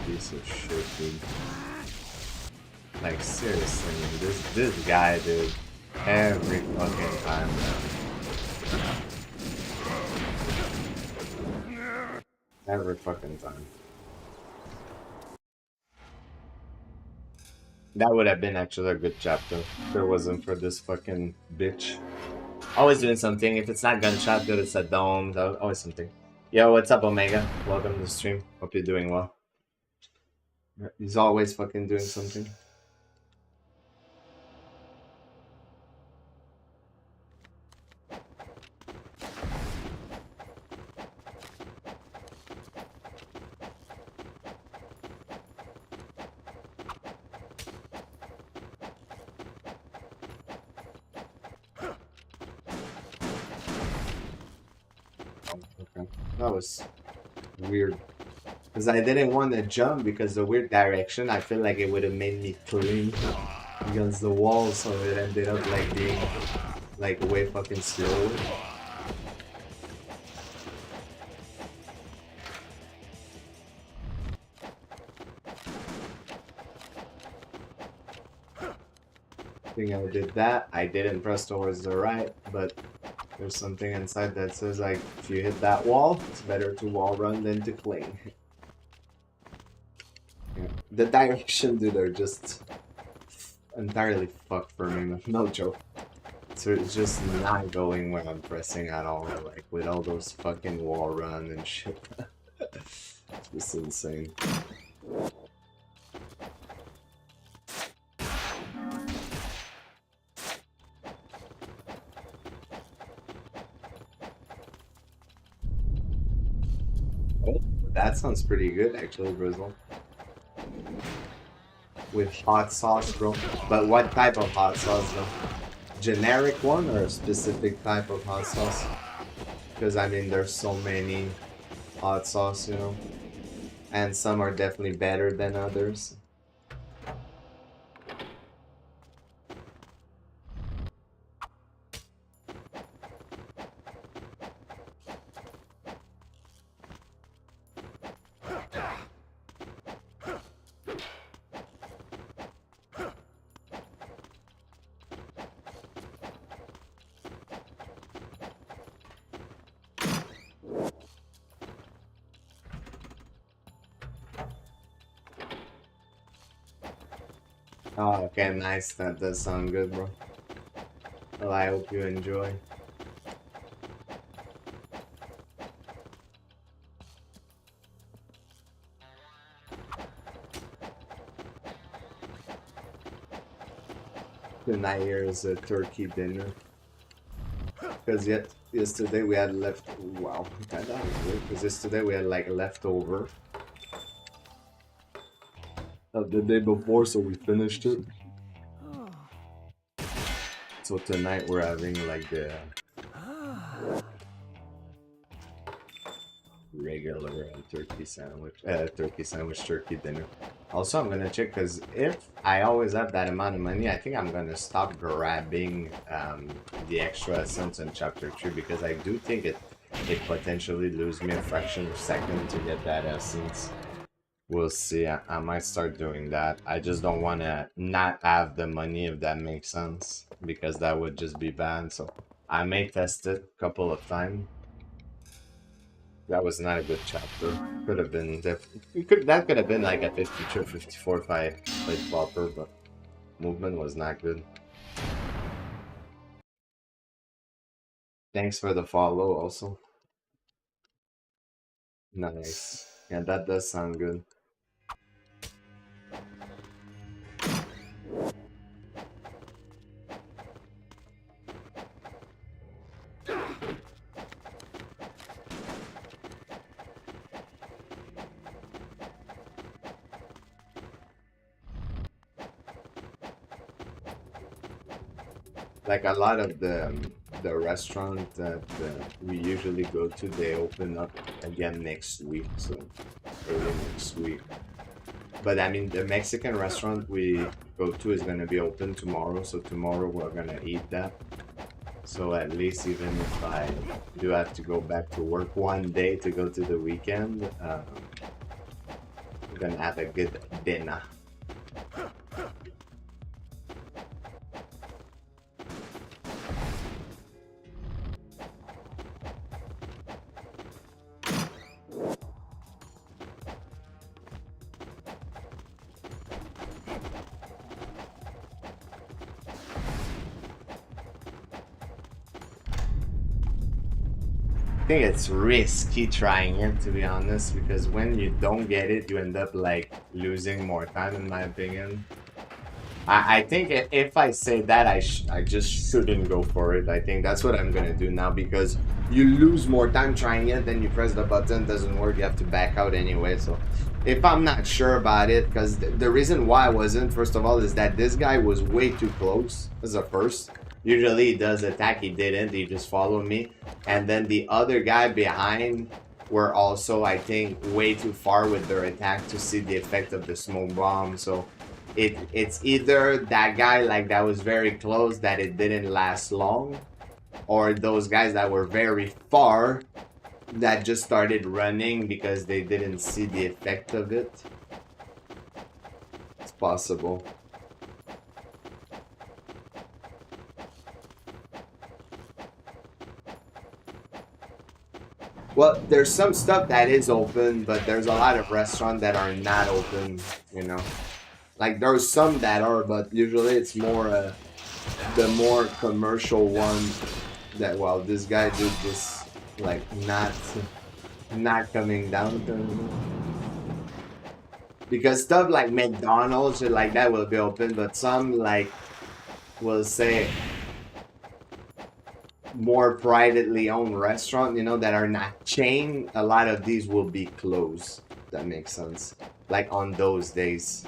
Piece of shit, dude. Like seriously, man, this guy, dude. Every fucking time, man. Every fucking time. That would have been actually a good chapter if it wasn't for this fucking bitch. Always doing something. If it's not gunshot, good, it's a dome. Always something. Yo, what's up, Omega? Welcome to the stream. Hope you're doing well. He's always fucking doing something. Okay. That was weird. Because I didn't want to jump because the weird direction. I feel like it would have made me cling against the wall, so it ended up like being like way fucking slow. think I did that. I didn't press towards the right, but there's something inside that says like if you hit that wall, it's better to wall run than to cling. Yeah. The direction, dude, are just entirely fucked for me, no joke. So it's just not going when I'm pressing at all, like with all those fucking wall run and shit. It's just insane. Oh, that sounds pretty good actually, Grizzle. With hot sauce, bro. But what type of hot sauce though? Generic one or a specific type of hot sauce? Because I mean there's so many hot sauce, you know, and some are definitely better than others. Oh, okay, nice. That does sound good, bro. Well, I hope you enjoy. Tonight here is a turkey dinner. Because yesterday we had left. Wow, that was weird. Because yesterday we had like leftover of the day before, so we finished it. So tonight we're having like the regular turkey dinner. Also, I'm gonna check because if I always have that amount of money, I think I'm gonna stop grabbing the extra essence in chapter 3 because I do think it potentially lose me a fraction of a second to get that essence. We'll see. I might start doing that. I just don't want to not have the money, if that makes sense, because that would just be bad. So I may test it a couple of times. That was not a good chapter. Could have been that could have been like a 52 or 54 if I played proper, but movement was not good. Thanks for the follow also. Nice. Yeah, that does sound good. Like a lot of the restaurant that we usually go to, they open up again next week, so early next week. But I mean, the Mexican restaurant we go to is gonna be open tomorrow, so tomorrow we're gonna eat that. So at least even if I do have to go back to work one day to go to the weekend, we're gonna have a good dinner. I think it's risky trying it, to be honest, because when you don't get it, you end up like losing more time, in my opinion. I think if I say that, I just shouldn't go for it. I think that's what I'm gonna do now, because you lose more time trying it, then you press the button, doesn't work, you have to back out anyway. So if I'm not sure about it, because the reason why I wasn't, first of all, is that this guy was way too close as a first. Usually he does attack, he didn't, he just followed me. And then the other guy behind were also, I think, way too far with their attack to see the effect of the smoke bomb. So it's either that guy like that was very close that it didn't last long, or those guys that were very far that just started running because they didn't see the effect of it. It's possible. Well, there's some stuff that is open, but there's a lot of restaurants that are not open, you know. Like there's some that are, but usually it's more the more commercial one that well this guy did just like not coming down to, because stuff like McDonald's or like that will be open, but some like will say more privately owned restaurant, you know, that are not chain, a lot of these will be closed. That makes sense. Like on those days.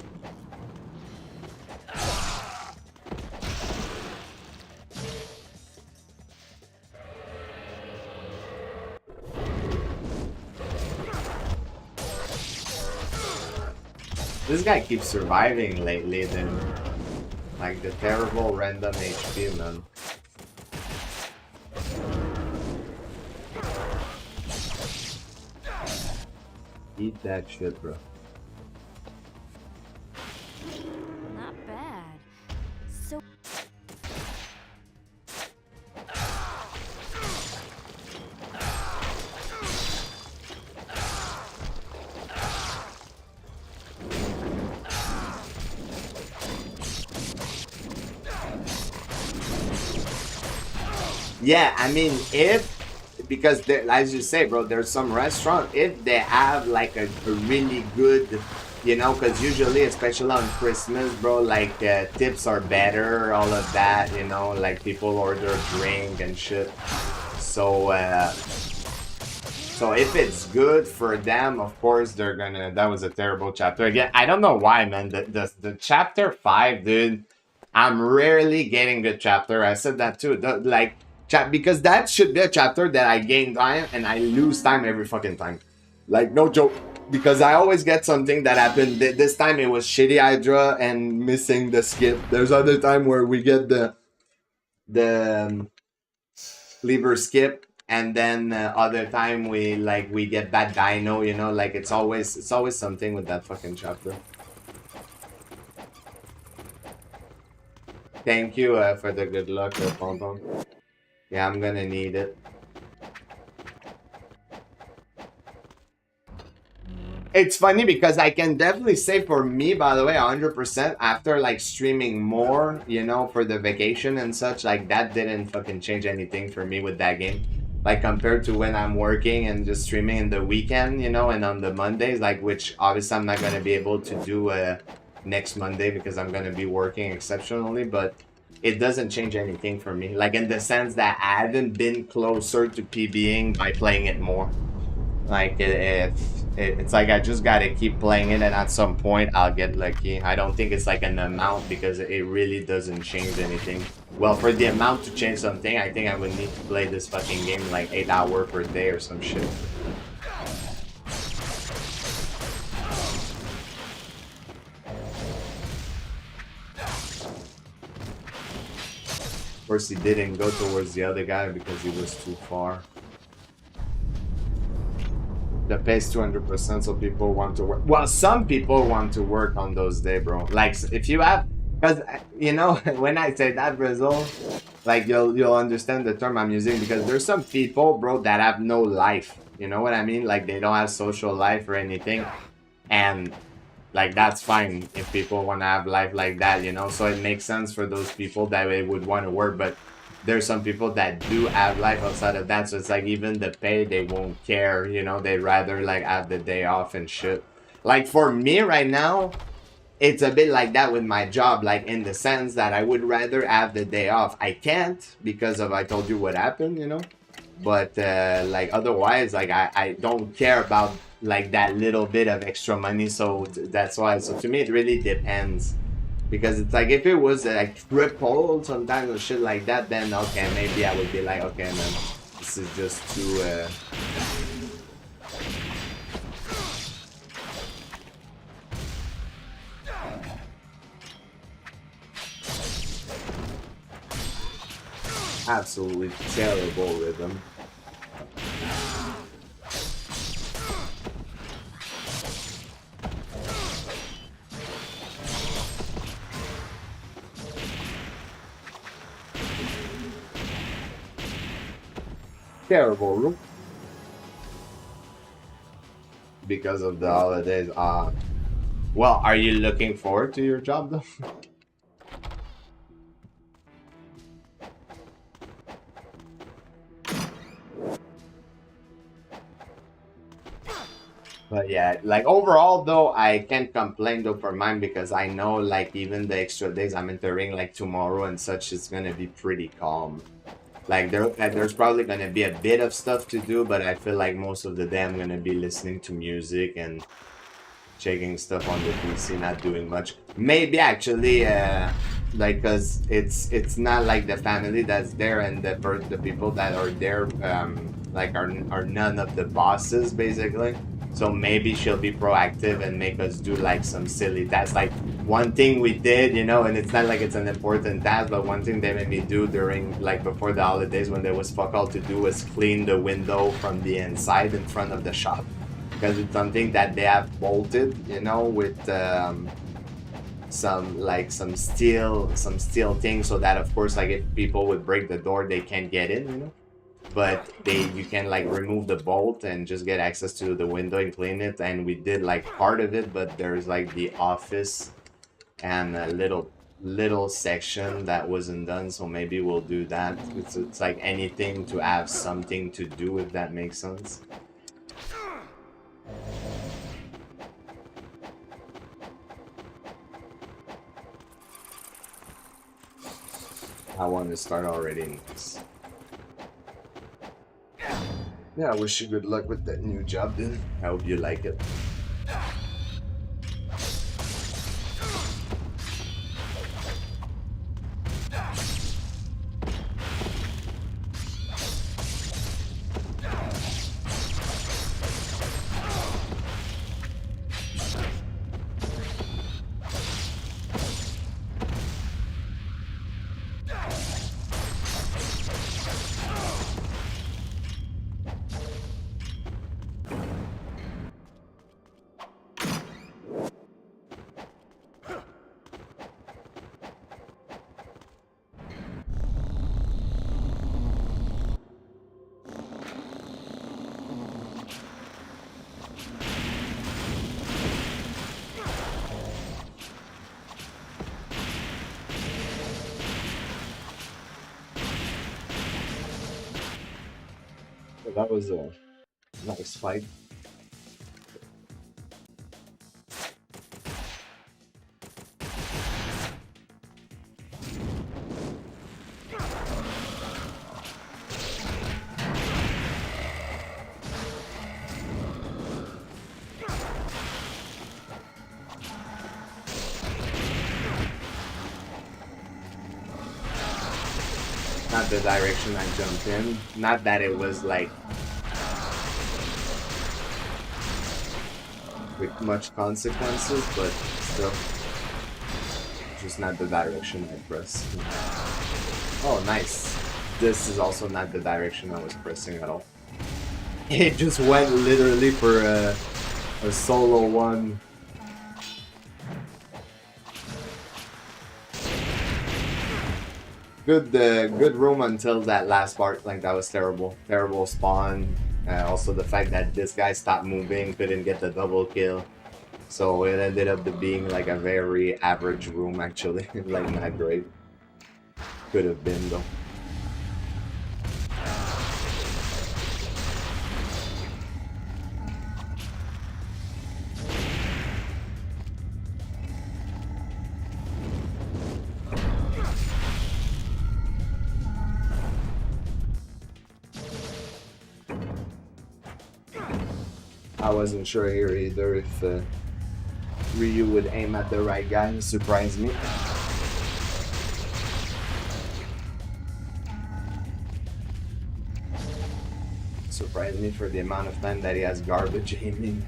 This guy keeps surviving lately then. Like the terrible random HP, man. Eat that shit, bro. Not bad. So Yeah, I mean, if because there, as you say, bro, there's some restaurant if they have like a really good, you know, because usually, especially on Christmas, bro, like tips are better, all of that, you know, like people order drink and shit. So, so if it's good for them, of course they're gonna. That was a terrible chapter again. I don't know why, man. The chapter 5, dude. I'm rarely getting good chapter. I said that too. Like because that should be a chapter that I gain time and I lose time every fucking time. Like no joke. Because I always get something that happened. This time it was shitty Hydra and missing the skip. There's other time where we get the lever skip, and then other time we get bad dino. You know, like it's always something with that fucking chapter. Thank you for the good luck, Pom. Yeah, I'm gonna need it. It's funny because I can definitely say for me, by the way, 100% after like streaming more, you know, for the vacation and such, like that didn't fucking change anything for me with that game. Like compared to when I'm working and just streaming in the weekend, you know, and on the Mondays, like which obviously I'm not gonna be able to do next Monday because I'm gonna be working exceptionally, but it doesn't change anything for me. Like in the sense that I haven't been closer to PBing by playing it more. Like it's like I just gotta keep playing it, and at some point I'll get lucky. I don't think it's like an amount because it really doesn't change anything. Well, for the amount to change something, I think I would need to play this fucking game like 8 hours per day or some shit. Of course, he didn't go towards the other guy because he was too far. The pay's 200%, so people want to work. Well, some people want to work on those days, bro. Like, if you have, because you know, when I say that, Brazil, like you'll understand the term I'm using, because there's some people, bro, that have no life. You know what I mean? Like they don't have social life or anything, and like that's fine if people want to have life like that, you know. So it makes sense for those people that they would want to work, but there's some people that do have life outside of that, so it's like even the pay they won't care, you know. They'd rather like have the day off and shit. Like for me right now, it's a bit like that with my job, like in the sense that I would rather have the day off. I can't because of I told you what happened, you know. But like otherwise, like I don't care about like that little bit of extra money, so that's why. So to me it really depends, because it's like if it was like triple sometimes or shit like that, then okay, maybe I would be like, okay man, this is just too absolutely terrible rhythm. Terrible. because of the holidays. Well, are you looking forward to your job though? But yeah, like overall though, I can't complain though for mine because I know like even the extra days I'm entering like tomorrow and such is gonna be pretty calm. Like there's probably gonna be a bit of stuff to do, but I feel like most of the day I'm gonna be listening to music and checking stuff on the PC, not doing much. Maybe actually, like, cause it's not like the family that's there and the people that are there, like are none of the bosses basically. So maybe she'll be proactive and make us do like some silly tasks. Like one thing we did, you know, and it's not like it's an important task, but one thing they made me do during like before the holidays when there was fuck all to do was clean the window from the inside in front of the shop because it's something that they have bolted, you know, with some steel thing, so that of course, like if people would break the door, they can't get in, you know. But you can like remove the bolt and just get access to the window and clean it. And we did like part of it, but there's like the office and a little section that wasn't done, so maybe we'll do that. It's like anything to have something to do, if that makes sense. I want to start already in this. Yeah, I wish you good luck with that new job, dude. I hope you like it. That was a nice fight. Not the direction I jumped in. Not that it was like with much consequences, but still. Just not the direction I pressed. Oh, nice. This is also not the direction I was pressing at all. It just went literally for a solo one. Good room until that last part. Like that was terrible. Terrible spawn. Also the fact that this guy stopped moving, couldn't get the double kill. So it ended up being like a very average room actually. Like not great. Could have been though. I wasn't sure here either if Ryu would aim at the right guy and surprise me. Surprised me for the amount of time that he has garbage aiming.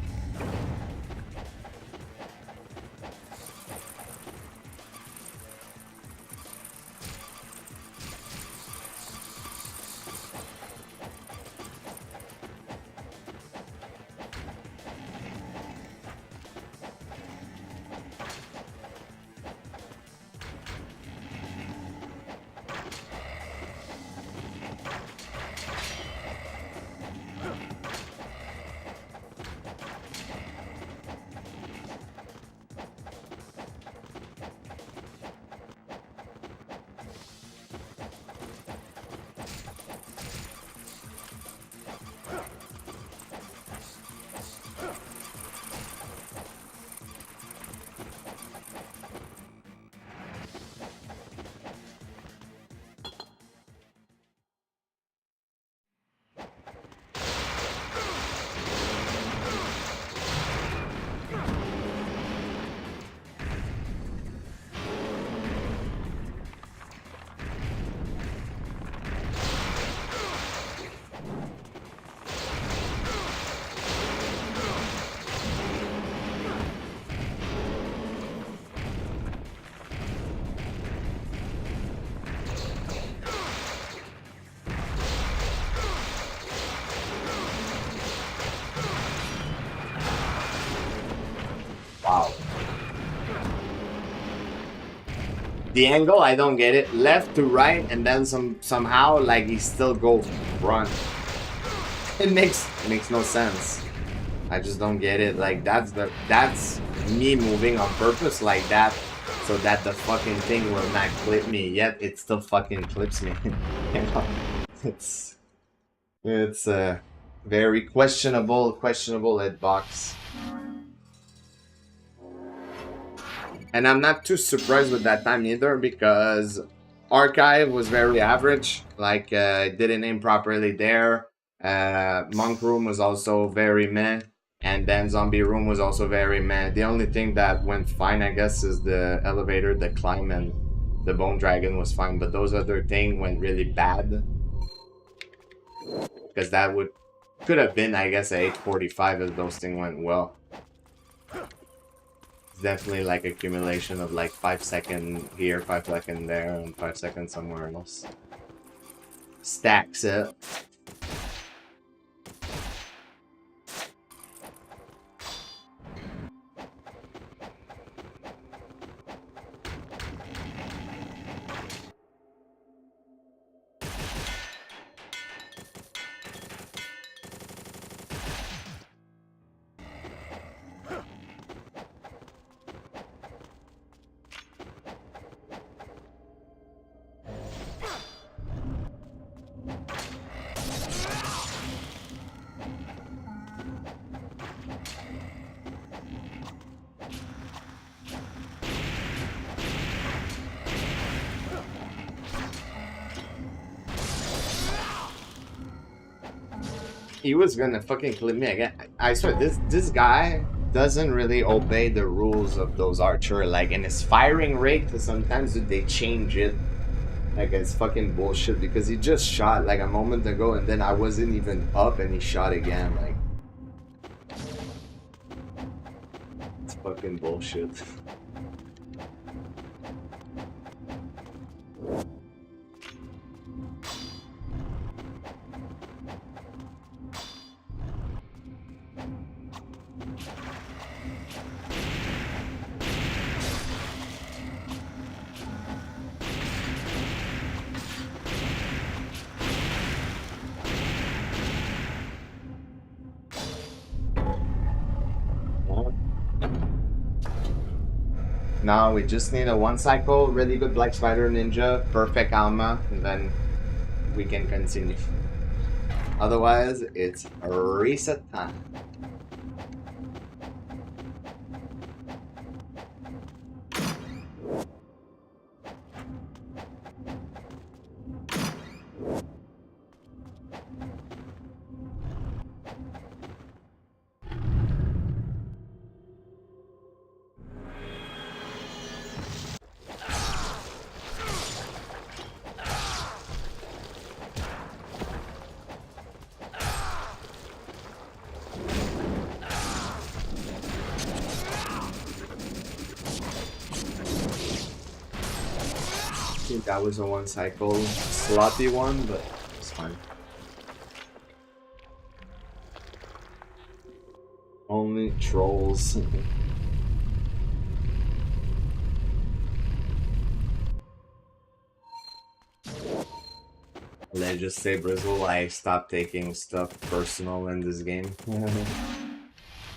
The angle, I don't get it. Left to right, and then somehow like he still goes front. It makes no sense. I just don't get it. Like that's me moving on purpose like that, so that the fucking thing will not clip me. Yet it still fucking clips me. You know, it's a very questionable hitbox. And I'm not too surprised with that time either, because Archive was very average. Like, didn't aim properly there. Monk Room was also very meh. And then Zombie Room was also very meh. The only thing that went fine, I guess, is the elevator, the climb, and the Bone Dragon was fine. But those other things went really bad. Because that could have been, I guess, a 845 if those things went well. Definitely like accumulation of like 5 seconds here, 5 seconds there, and 5 seconds somewhere else. Stacks up. He was gonna fucking clip me again. I swear, this guy doesn't really obey the rules of those archer. Like, in his firing rate, sometimes they change it. Like, it's fucking bullshit, because he just shot like a moment ago, and then I wasn't even up, and he shot again. Like, it's fucking bullshit. Now we just need a 1 cycle, really good Black Spider Ninja, perfect Alma, and then we can continue. Otherwise, it's reset time. I think that was a 1 cycle slotty one, but it's fine. Only trolls. Let's just say, Brizzle, I stopped taking stuff personal in this game.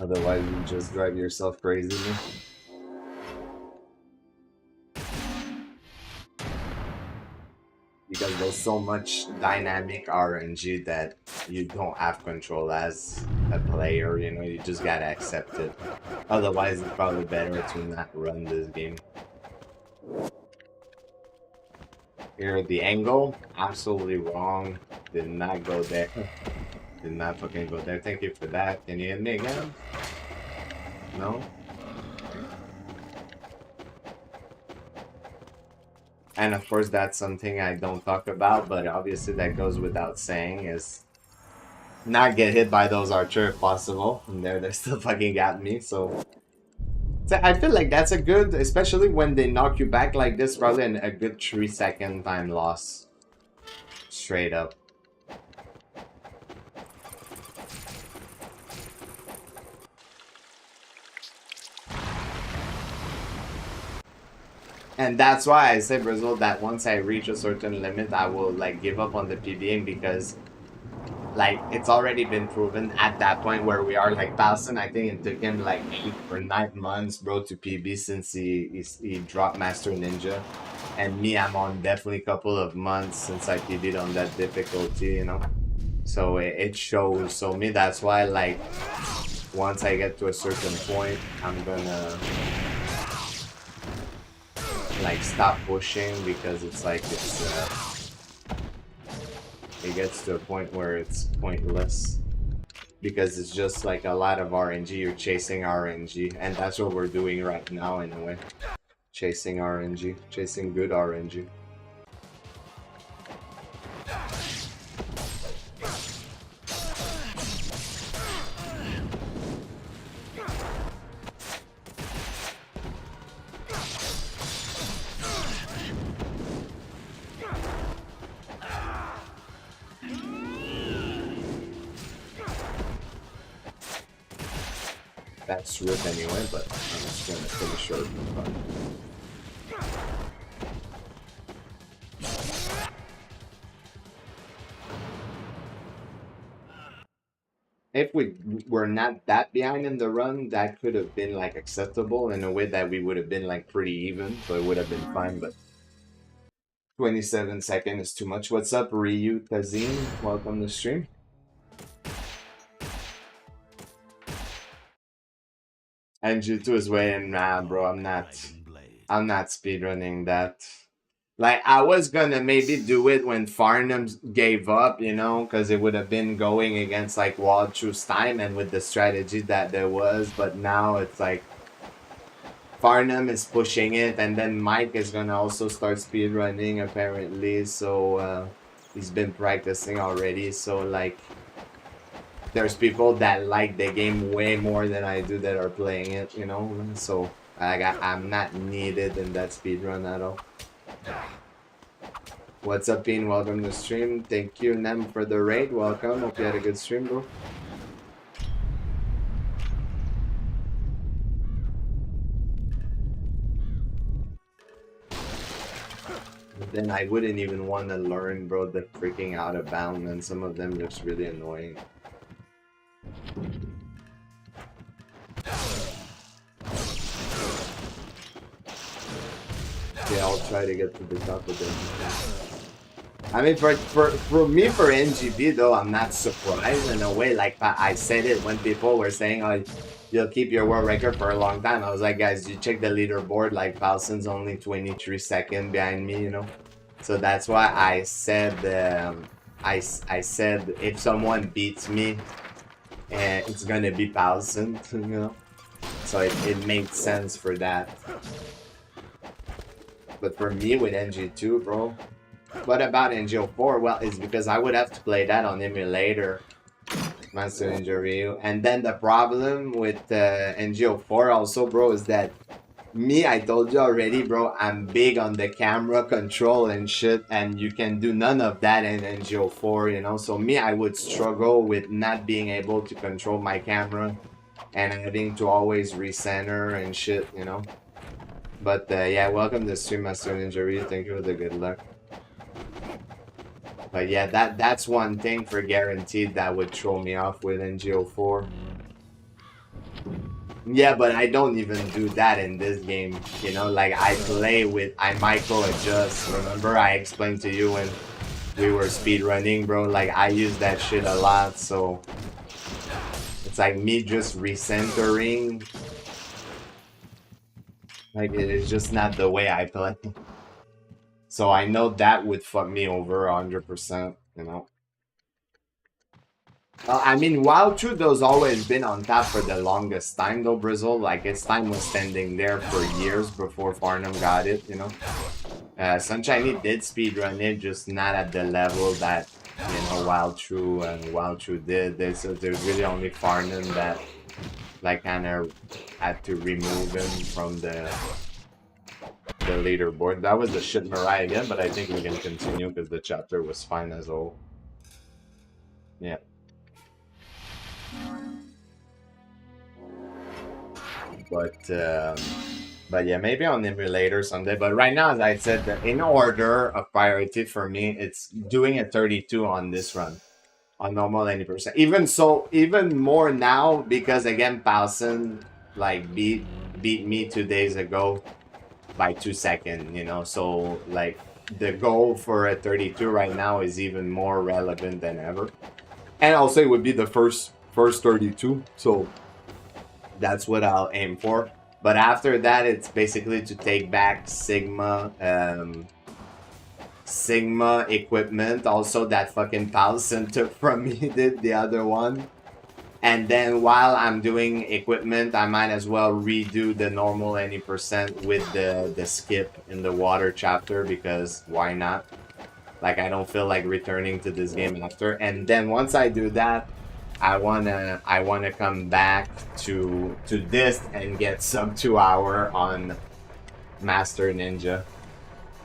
Otherwise, you just drive yourself crazy. Because there's so much dynamic RNG that you don't have control as a player, you know, you just gotta accept it. Otherwise, it's probably better to not run this game. Here, the angle, absolutely wrong. Did not go there. Did not fucking go there. Thank you for that. Can you hit me again? No? And of course, that's something I don't talk about, but obviously that goes without saying, is not get hit by those archer if possible. And they still fucking got me, so I feel like that's a good, especially when they knock you back like this, probably a good 3-second time loss. Straight up. And that's why I say, Brazil, that once I reach a certain limit, I will like give up on the PBing because like it's already been proven at that point where we are. Like Palson, I think it took him like 8 or 9 months, bro, to PB since he dropped Master Ninja. And me, I'm on definitely a couple of months since I PB'd on that difficulty, you know. So it shows. So me, that's why like once I get to a certain point, I'm gonna like stop pushing because it's like it gets to a point where it's pointless because it's just like a lot of RNG. You're chasing RNG, and that's what we're doing right now in a way. Chasing RNG, chasing good RNG. That's rip anyway, but I'm just gonna finish short for fun. If we were not that behind in the run, that could have been like acceptable in a way that we would have been like pretty even, so it would have been fine, but 27 seconds is too much. What's up, Ryu Kazim? Welcome to stream. And G2 is weighing, nah, bro, I'm not speedrunning that. Like, I was gonna maybe do it when Farnham gave up, you know, because it would have been going against, like, Wild Truth's time and with the strategy that there was, but now it's like Farnham is pushing it, and then Mike is gonna also start speedrunning, apparently, so, he's been practicing already, so, like, there's people that like the game way more than I do that are playing it, you know, so I'm not needed in that speedrun at all. What's up, Bean? Welcome to the stream. Thank you, Nem, for the raid. Welcome. Hope you had a good stream, bro. Then I wouldn't even want to learn, bro, the freaking out of bound, and some of them looks really annoying. Yeah, I'll try to get to the top of them. I mean, for me, for NGB, though, I'm not surprised in a way. Like, I said it when people were saying, oh, you'll keep your world record for a long time. I was like, guys, you check the leaderboard, like, Paulson's only 23 seconds behind me, you know? So that's why I said, I said, if someone beats me, it's gonna be Paulson, you know? So it made sense for that. But for me, with NG2, bro, what about NG04? Well, it's because I would have to play that on emulator, Master Ninja Ryu. And then the problem with NG04 also, bro, is that me, I told you already, bro, I'm big on the camera control and shit, and you can do none of that in NG04, you know? So me, I would struggle with not being able to control my camera and having to always recenter and shit, you know? But yeah, welcome to stream, Master Ninja Ryu. Thank you for the good luck. But yeah, that's one thing for guaranteed that would throw me off with NG04. Yeah, but I don't even do that in this game. You know, like I play with, I micro adjust. Remember I explained to you when we were speedrunning, bro? Like I use that shit a lot, so it's like me just recentering. Like it is just not the way I play. So I know that would fuck me over 100%, you know. I mean, Wild Trudeau's always been on top for the longest time, though, Brazil. Like, its time was standing there for years before Farnham got it, you know? Sunshiny did speedrun it, just not at the level that, you know, Wild True and Wild True did. There's really only Farnham that, like, kind of had to remove him from the leaderboard. That was the shit Mariah again, but I think we can continue because the chapter was fine as a whole. Yeah. But yeah, maybe on emulator someday. But right now, as I said, in order of priority for me, it's doing a 32 on this run. On normal 90%. Even so, even more now because again, Paulson like beat me 2 days ago by 2 seconds, you know. So like the goal for a 32 right now is even more relevant than ever. And also it would be the first 32. So that's what I'll aim for. But after that, it's basically to take back Sigma equipment, also that fucking Paulson took from me, did the other one. And then while I'm doing equipment, I might as well redo the normal 90% with the skip in the water chapter, because why not? Like, I don't feel like returning to this game after. And then once I do that, I wanna come back to this and get sub 2 hour on Master Ninja,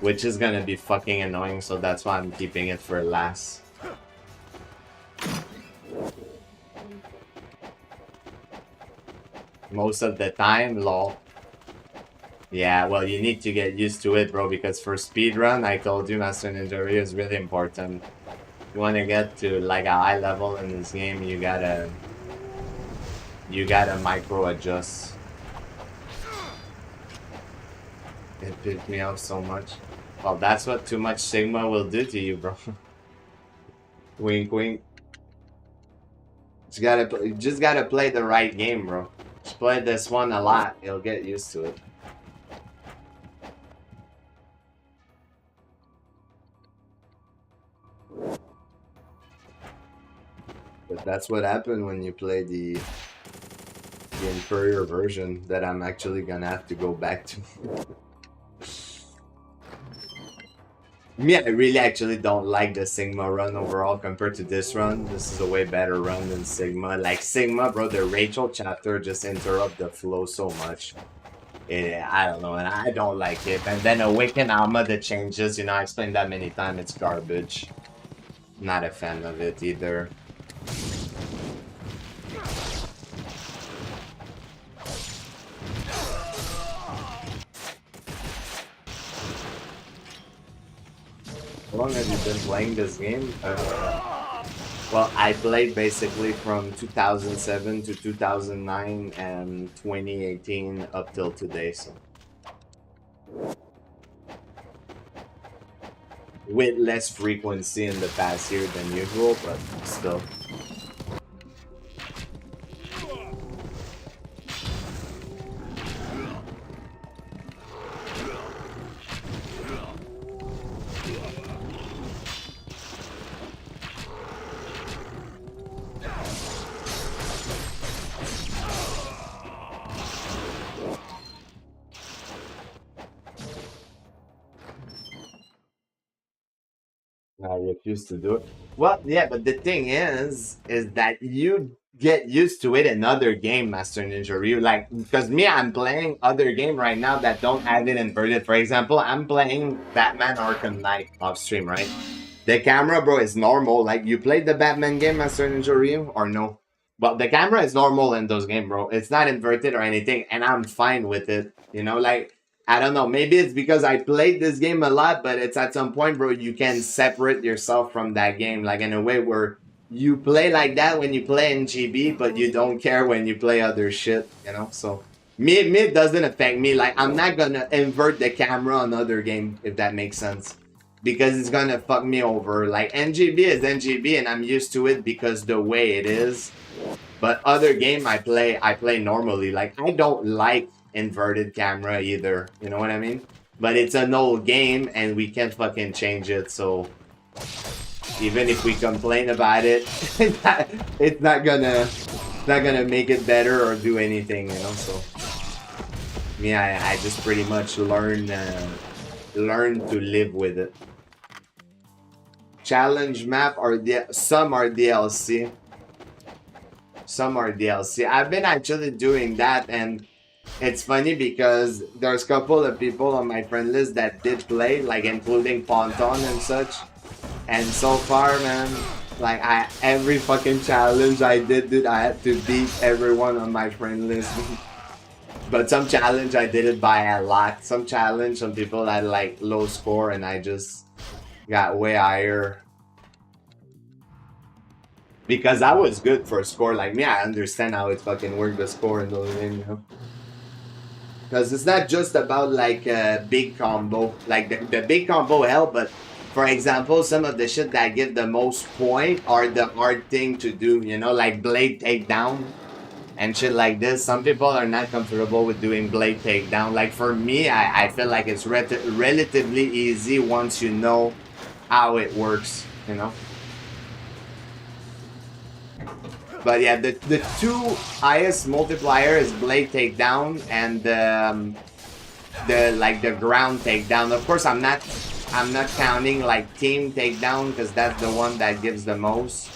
which is gonna be fucking annoying, so that's why I'm keeping it for last. Most of the time, lol. Yeah, well, you need to get used to it, bro, because for speedrun, I told you Master Ninja Ryu is really important. If you want to get to like a high level in this game, you gotta micro adjust. It pissed me off so much. Well, that's what too much Sigma will do to you, bro. Wink, wink. You just gotta play the right game, bro. Just play this one a lot, you'll get used to it. But that's what happened when you play the inferior version that I'm actually gonna have to go back to. Me, I really actually don't like the Sigma run overall compared to this run. This is a way better run than Sigma. Like Sigma, bro, the Rachel chapter just interrupt the flow so much. Yeah, I don't know, and I don't like it. And then Awaken Alma, the changes, you know, I explained that many times, it's garbage. Not a fan of it either. How long have you been playing this game? Well, I played basically from 2007 to 2009 and 2018 up till today, so. With less frequency in the past year than usual, but still. I refuse to do it. Well, yeah, but the thing is that you get used to it in other game, Master Ninja Ryu. Like, because me, I'm playing other game right now that don't have it inverted. For example, I'm playing Batman Arkham Knight off stream, right? The camera, bro, is normal. Like, you played the Batman game, Master Ninja Ryu, or no? But the camera is normal in those games, bro. It's not inverted or anything, and I'm fine with it. You know, like, I don't know. Maybe it's because I played this game a lot, but it's at some point, bro, you can separate yourself from that game, like in a way where you play like that when you play in GB, but you don't care when you play other shit, you know? So, me, it doesn't affect me. Like, I'm not gonna invert the camera on other game, if that makes sense. Because it's gonna fuck me over. Like, NGB is NGB, and I'm used to it because the way it is. But other game I play normally. Like, I don't like inverted camera either, you know what I mean? But it's an old game and we can't fucking change it, so even if we complain about it, it's not gonna make it better or do anything, you know. So me, I just pretty much learn to live with it. Challenge map some are DLC. Some are DLC. I've been actually doing that, and it's funny because there's a couple of people on my friend list that did play, like including Ponton and such. And so far, man, like every fucking challenge I did, dude, I had to beat everyone on my friend list. But some challenge I did it by a lot. Some challenge, some people had like low score and I just got way higher. Because I was good for a score like me. I understand how it fucking worked the score in those games, you know? Because it's not just about like a big combo. Like the big combo help, but for example, some of the shit that give the most point are the hard thing to do, you know, like blade takedown and shit like this. Some people are not comfortable with doing blade takedown. Like for me, I feel like it's relatively easy once you know how it works, you know? But yeah, the two highest multiplier is blade takedown and the ground takedown. Of course, I'm not counting like team takedown because that's the one that gives the most.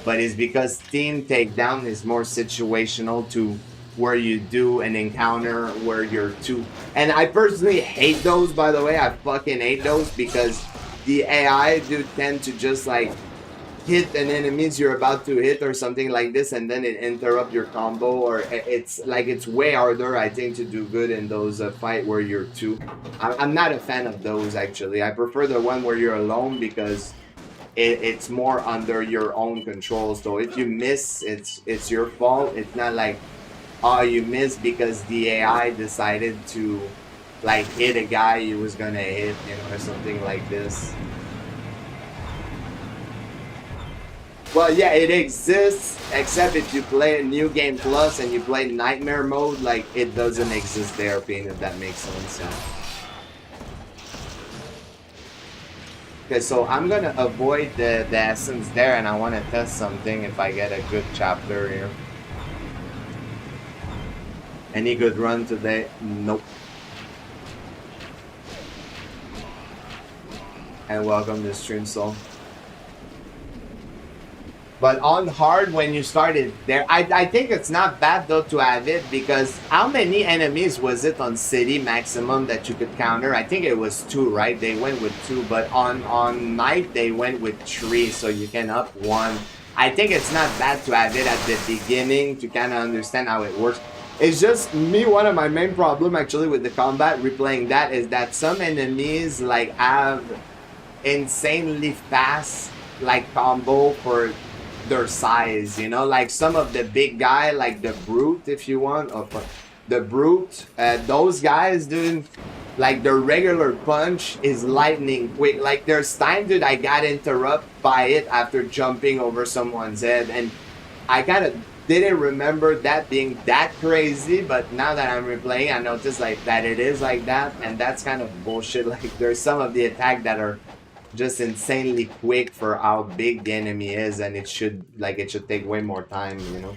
But it's because team takedown is more situational to where you do an encounter where you're two. And I personally hate those, by the way. I fucking hate those because the AI do tend to just like hit an enemies you're about to hit or something like this, and then it interrupt your combo, or it's like it's way harder, I think, to do good in those fight where you're two. I'm not a fan of those actually. I prefer the one where you're alone because it's more under your own control. So if you miss, it's your fault. It's not like, oh, you missed because the AI decided to like hit a guy you was gonna hit, you know, or something like this. Well, yeah, it exists, except if you play New Game Plus and you play Nightmare Mode, like, it doesn't exist there, Pin, if that makes sense. Yeah. Okay, so I'm gonna avoid the essence there, and I want to test something if I get a good chapter here. Any good run today? Nope. And welcome to Stream Soul. But on hard, when you started there, I think it's not bad though to have it, because how many enemies was it on city maximum that you could counter? I think it was 2, right? They went with 2, but on night they went with 3, so you can up 1. I think it's not bad to have it at the beginning to kind of understand how it works. It's just me, one of my main problem actually with the combat, replaying that, is that some enemies like have insanely fast like combo for their size, you know, like some of the big guy, like the brute, if you want, or the brute, those guys, dude, like the regular punch is lightning quick. Like there's time, dude, I got interrupted by it after jumping over someone's head, and I kind of didn't remember that being that crazy, but now that I'm replaying, I noticed like that it is like that, and that's kind of bullshit. Like there's some of the attack that are just insanely quick for how big the enemy is, and it should take way more time, you know.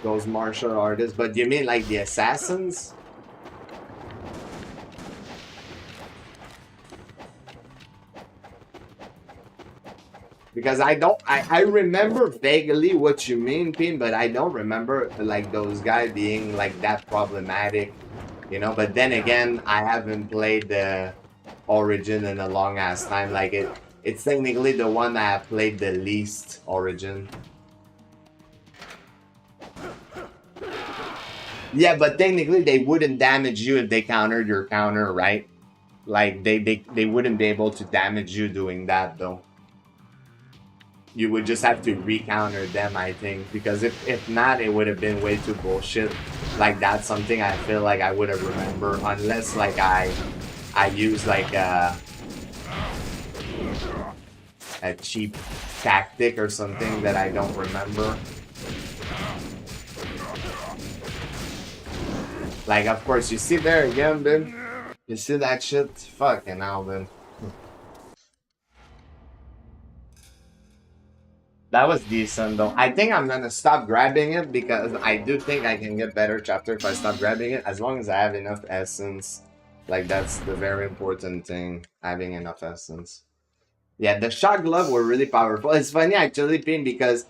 Those martial artists, but you mean like the assassins? Because I remember vaguely what you mean, Pin, but I don't remember like those guys being like that problematic. You know, but then again, I haven't played the Origin in a long ass time. Like it's technically the one I have played the least, Origin. Yeah, but technically they wouldn't damage you if they countered your counter, right? Like they wouldn't be able to damage you doing that though. You would just have to re-counter them, I think, because if not, it would have been way too bullshit. Like that's something I feel like I would have remembered, unless like I use like a cheap tactic or something that I don't remember. Like, of course, you see there again, Ben. You see that shit? Fucking hell, Ben. That was decent though. I think I'm gonna stop grabbing it because I do think I can get better chapter if I stop grabbing it, as long as I have enough essence. Like that's the very important thing, having enough essence. Yeah, the shot glove were really powerful. It's funny actually, Pin, because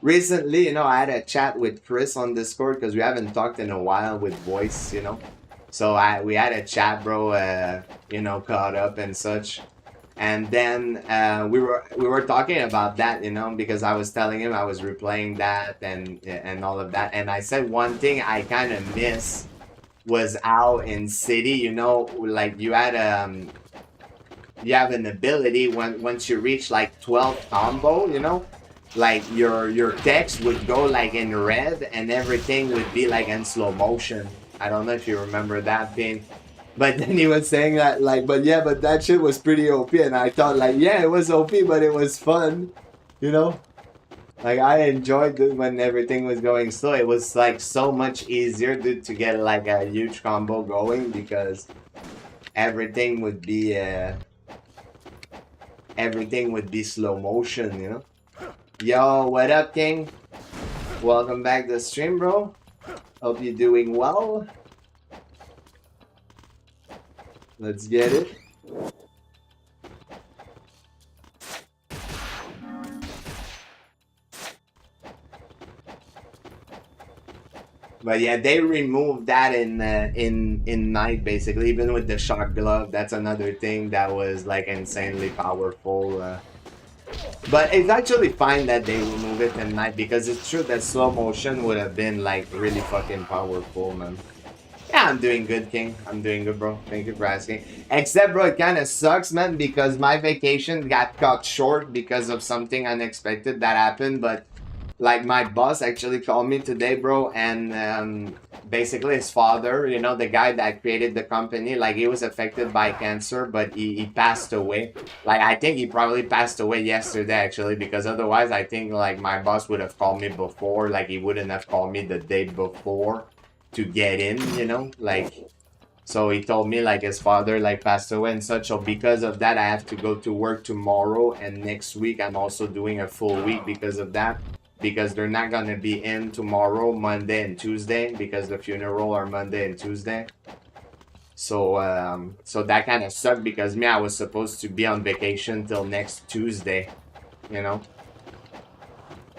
recently, you know, I had a chat with Chris on Discord because we haven't talked in a while with voice, you know. So we had a chat, bro, you know, caught up and such. And then we were talking about that, you know, because I was telling him I was replaying that and all of that, and I said one thing I kind of miss was how in City, you know, like you have an ability once you reach like 12 combo, you know, like your text would go like in red and everything would be like in slow motion. I don't know if you remember that thing. But then he was saying that like, but yeah, but that shit was pretty OP, and I thought like, yeah, it was OP, but it was fun, you know. Like I enjoyed it when everything was going slow. It was like so much easier, dude, to get like a huge combo going because everything would be slow motion, you know. Yo, what up, King? Welcome back to the stream, bro. Hope you're doing well. Let's get it. But yeah, they removed that in night basically, even with the shock glove. That's another thing that was like insanely powerful. But it's actually fine that they remove it in night because it's true that slow motion would have been like really fucking powerful, man. Yeah, I'm doing good, King. I'm doing good, bro. Thank you for asking. Except, bro, it kind of sucks, man, because my vacation got cut short because of something unexpected that happened. But like my boss actually called me today, bro, and basically his father, you know, the guy that created the company, like he was affected by cancer, but he passed away. Like I think he probably passed away yesterday actually, because otherwise I think like my boss would have called me before, like he wouldn't have called me the day before to get in, you know, like. So he told me like his father like passed away and such. So because of that, I have to go to work tomorrow, and next week I'm also doing a full week because of that. Because they're not gonna be in tomorrow, Monday and Tuesday, because the funeral are Monday and Tuesday. So that kind of sucked because me, I was supposed to be on vacation till next Tuesday, you know.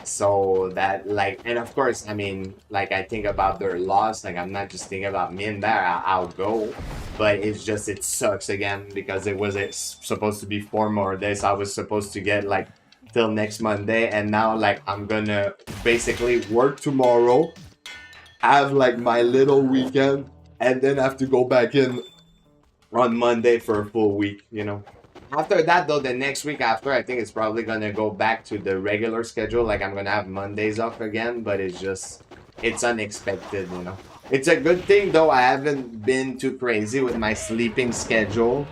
So that like, and of course, I mean, like I think about their loss. Like I'm not just thinking about me and there. I'll go, but it's just it sucks again because it's supposed to be 4 more days. I was supposed to get like till next Monday, and now like I'm gonna basically work tomorrow, have like my little weekend, and then have to go back in on Monday for a full week, you know. After that though, the next week after, I think it's probably gonna go back to the regular schedule. Like I'm gonna have Mondays off again, but it's unexpected, you know. It's a good thing though, I haven't been too crazy with my sleeping schedule,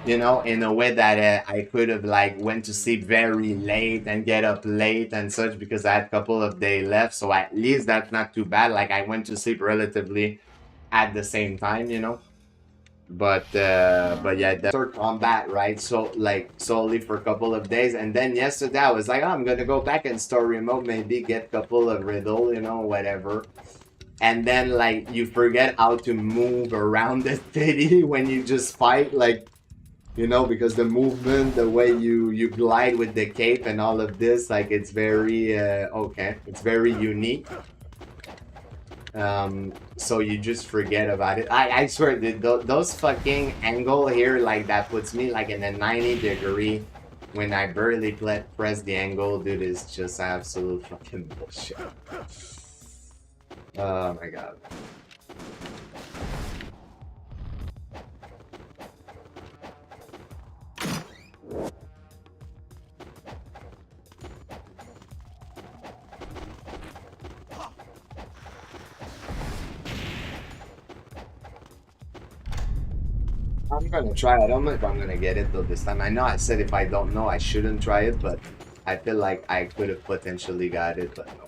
you know, in a way that I could have like went to sleep very late and get up late and such, because I had a couple of days left. So at least that's not too bad. Like I went to sleep relatively at the same time, you know. But yeah, the combat, right? So like solely for a couple of days, and then yesterday I was like, oh, I'm gonna go back and story mode, maybe get a couple of riddle, you know, whatever. And then like you forget how to move around the city when you just fight, like, you know, because the movement, the way you glide with the cape and all of this, like it's very okay, it's very unique. So you just forget about it. I swear, dude, those fucking angle here, like that puts me like in a 90-degree when I barely press the angle, dude, is just absolute fucking bullshit. Oh my god. I'm gonna try it. I don't know if I'm gonna get it though this time. I know I said if I don't know, I shouldn't try it, but I feel like I could have potentially got it, but no.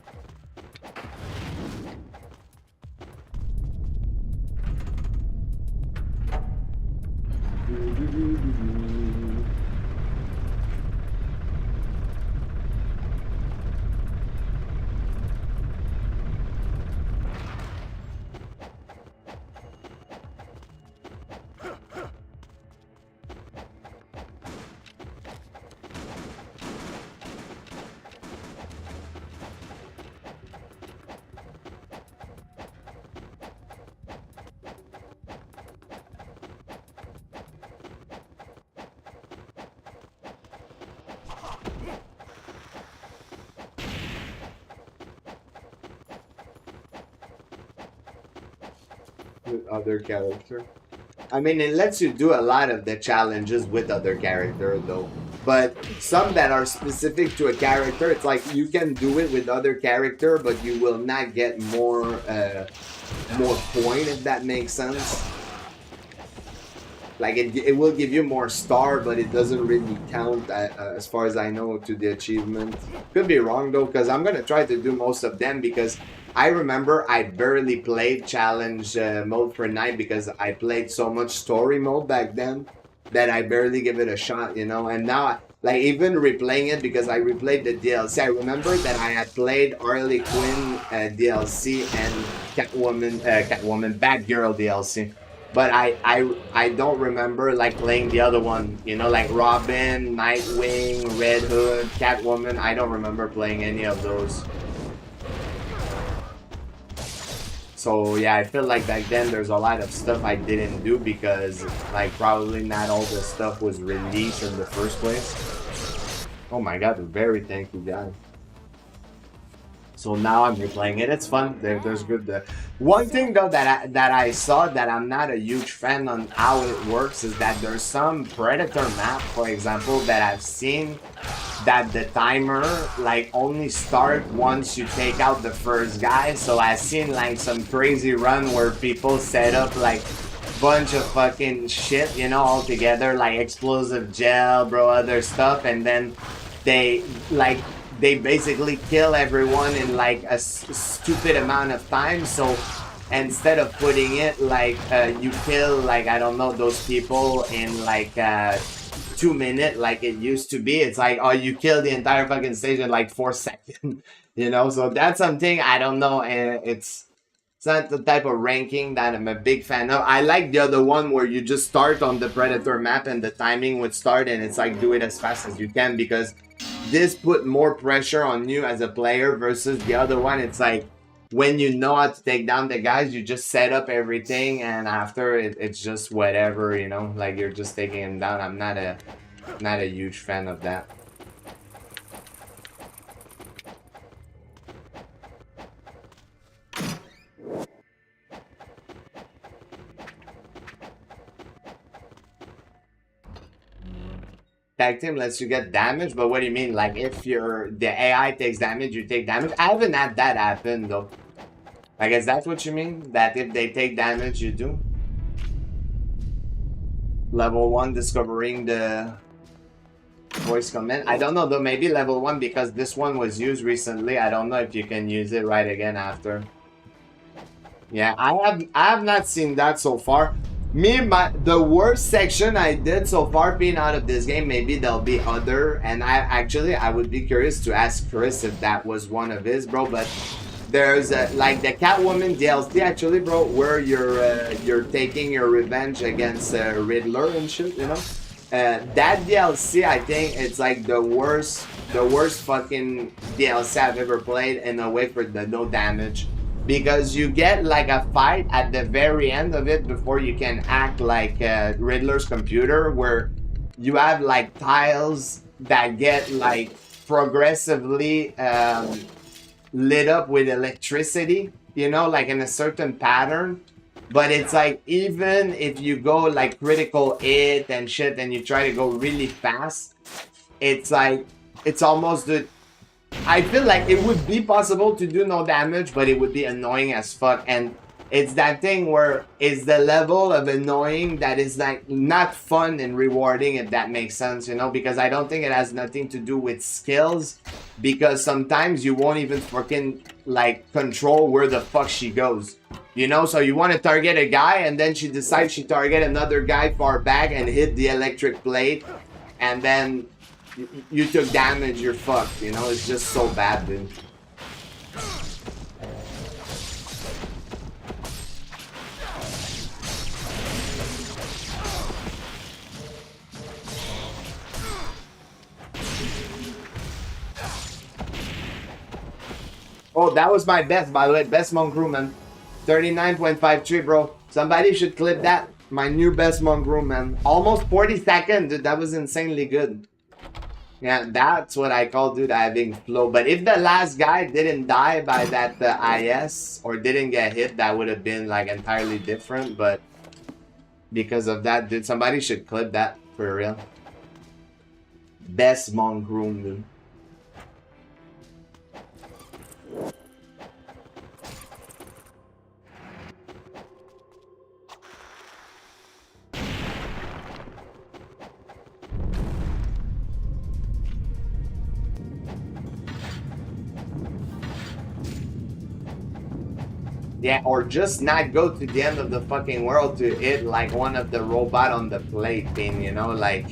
with other character. I mean, it lets you do a lot of the challenges with other character though. But some that are specific to a character, it's like you can do it with other character, but you will not get more point, if that makes sense. Like it will give you more star, but it doesn't really count as far as I know to the achievement. Could be wrong though, because I'm gonna try to do most of them because I remember I barely played challenge mode for night because I played so much story mode back then that I barely give it a shot, you know. And now, like even replaying it because I replayed the DLC, I remember that I had played Harley Quinn DLC and Catwoman Batgirl DLC. But I don't remember like playing the other one, you know, like Robin, Nightwing, Red Hood, Catwoman. I don't remember playing any of those. So yeah, I feel like back then there's a lot of stuff I didn't do because like probably not all the stuff was released in the first place. Oh my god, very thank you guys. So now I'm replaying it. It's fun. There's good. One thing though that I saw that I'm not a huge fan on how it works is that there's some Predator map, for example, that I've seen that the timer like only start once you take out the first guy. So I've seen like some crazy run where people set up like bunch of fucking shit, you know, all together, like explosive gel, bro, other stuff, and then they basically kill everyone in like a stupid amount of time. So instead of putting it like you kill like I don't know those people in like 2 minutes like it used to be, it's like oh you kill the entire fucking stage in like 4 seconds. You know, so that's something I don't know, and it's not the type of ranking that I'm a big fan of. I like the other one where you just start on the Predator map and the timing would start and it's like do it as fast as you can, because this put more pressure on you as a player versus the other one. It's like when you know how to take down the guys, you just set up everything and after it's just whatever, you know, like you're just taking them down. I'm not a huge fan of that. Tag team lets you get damage, but what do you mean? Like if the AI takes damage, you take damage? I haven't had that happen though. Like is that what you mean? That if they take damage, you do? Level 1 discovering the voice command. I don't know though, maybe level 1 because this one was used recently. I don't know if you can use it right again after. Yeah, I have not seen that so far. The worst section I did so far being out of this game, maybe there'll be other, and I would be curious to ask Chris if that was one of his, bro, but there's like the Catwoman DLC actually, bro, where you're taking your revenge against Riddler and shit, you know? That DLC, I think it's like the worst fucking DLC I've ever played in a way for the no damage. Because you get like a fight at the very end of it before you can act like Riddler's computer, where you have like tiles that get like progressively lit up with electricity, you know, like in a certain pattern. But it's like even if you go like critical hit and shit and you try to go really fast, it's like it's almost the I feel like it would be possible to do no damage, but it would be annoying as fuck. And it's that thing where it's the level of annoying that is like not fun and rewarding, if that makes sense, you know, because I don't think it has nothing to do with skills, because sometimes you won't even fucking like control where the fuck she goes, you know. So you want to target a guy and then she decides she target another guy far back and hit the electric plate, and then you took damage, you're fucked, you know. It's just so bad, dude. Oh, that was my best, by the way. Best monk room, man. 39.53, bro. Somebody should clip that. My new best monk room, man. Almost 40 seconds, dude. That was insanely good. Yeah, that's what I call, dude, having flow. But if the last guy didn't die by that IS or didn't get hit, that would have been like entirely different. But because of that, dude, somebody should clip that for real. Best monk room, dude. Yeah, or just not go to the end of the fucking world to hit like one of the robot on the plate thing, you know? Like,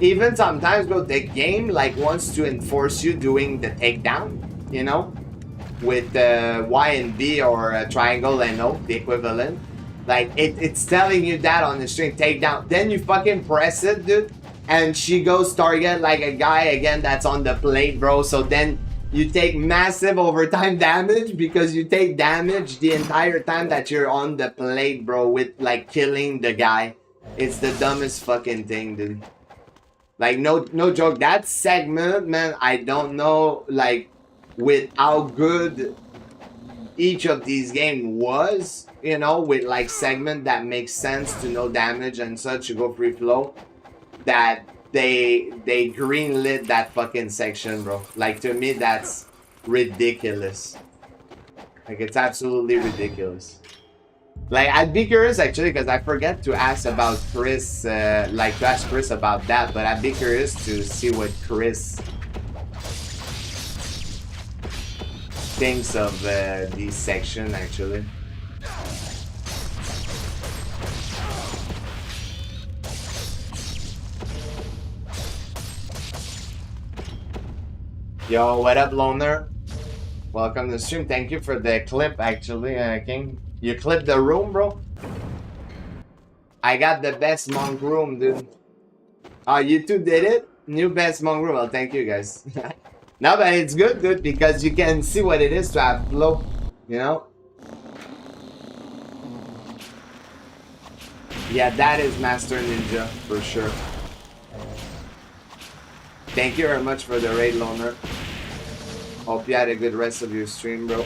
even sometimes, bro, the game like wants to enforce you doing the takedown, you know? With Y and B or triangle and O, the equivalent. Like, it's telling you that on the string, takedown. Then you fucking press it, dude, and she goes target like a guy again that's on the plate, bro. So then you take massive overtime damage because you take damage the entire time that you're on the plate, bro, with like killing the guy. It's the dumbest fucking thing, dude. Like, no joke. That segment, man, I don't know, like, with how good each of these games was, you know, with like segment that makes sense to no damage and such, to go free flow, that they greenlit that fucking section, bro. Like, to me, that's ridiculous. Like, it's absolutely ridiculous. Like, I'd be curious actually, because I forget to ask about Chris, like to ask Chris about that, but I'd be curious to see what Chris thinks of this section actually. Yo, what up, Loner? Welcome to the stream. Thank you for the clip, actually, King. You clipped the room, bro? I got the best monk room, dude. Oh, you two did it? New best monk room. Well, thank you, guys. No, but it's good, dude, because you can see what it is to have flow, you know? Yeah, that is Master Ninja, for sure. Thank you very much for the raid, Loner. Hope you had a good rest of your stream, bro.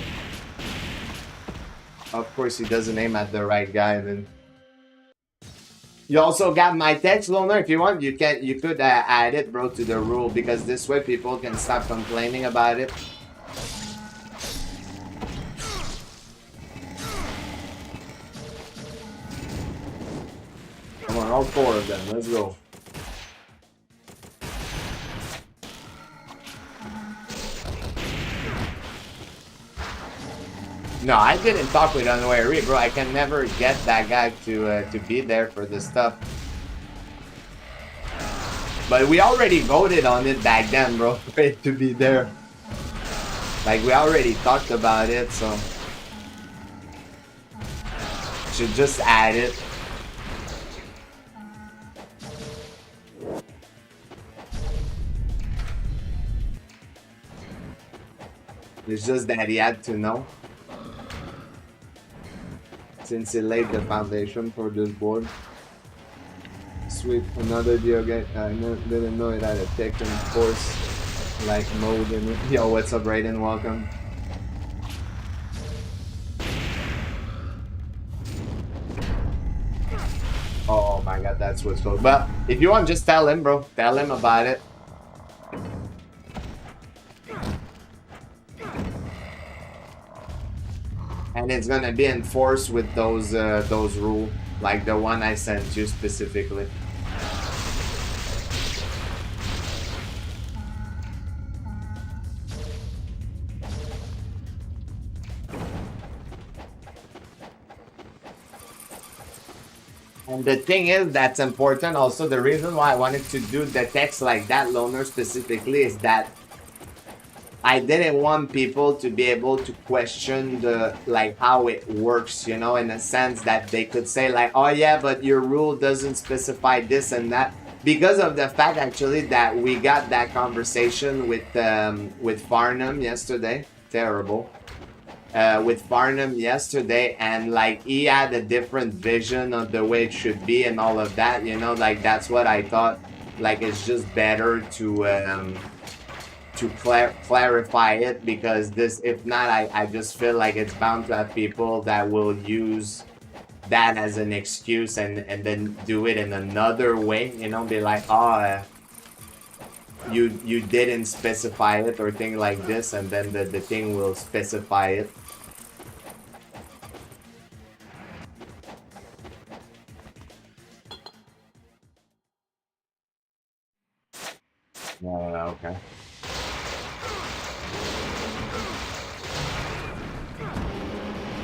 Of course, he doesn't aim at the right guy, then. You also got my text, Loner. If you want, you could add it, bro, to the rule, because this way people can stop complaining about it. Come on, all four of them. Let's go. No, I didn't talk with Unwary, bro. I can never get that guy to be there for this stuff. But we already voted on it back then, bro, for it to be there. Like, we already talked about it, so should just add it. It's just that he had to know. Since he laid the foundation for this board. Sweet, another deal game. I didn't know it had a Tekken Force like mode in it. Yo, what's up, Raiden? Welcome. Oh my god, that's what's called. But if you want, just tell him, bro. Tell him about it. And it's gonna be enforced with those rules, like the one I sent you specifically. And the thing is, that's important. Also, the reason why I wanted to do the text like that, Loner, specifically, is that I didn't want people to be able to question the, like, how it works, you know, in a sense that they could say like, oh yeah, but your rule doesn't specify this and that, because of the fact actually that we got that conversation with Farnham yesterday. Terrible. With Farnham yesterday, and like he had a different vision of the way it should be and all of that, you know, like that's what I thought like it's just better to clarify it, because this, if not, I just feel like it's bound to have people that will use that as an excuse and then do it in another way, you know, be like, oh, you didn't specify it or thing like this, and then the thing will specify it. Okay.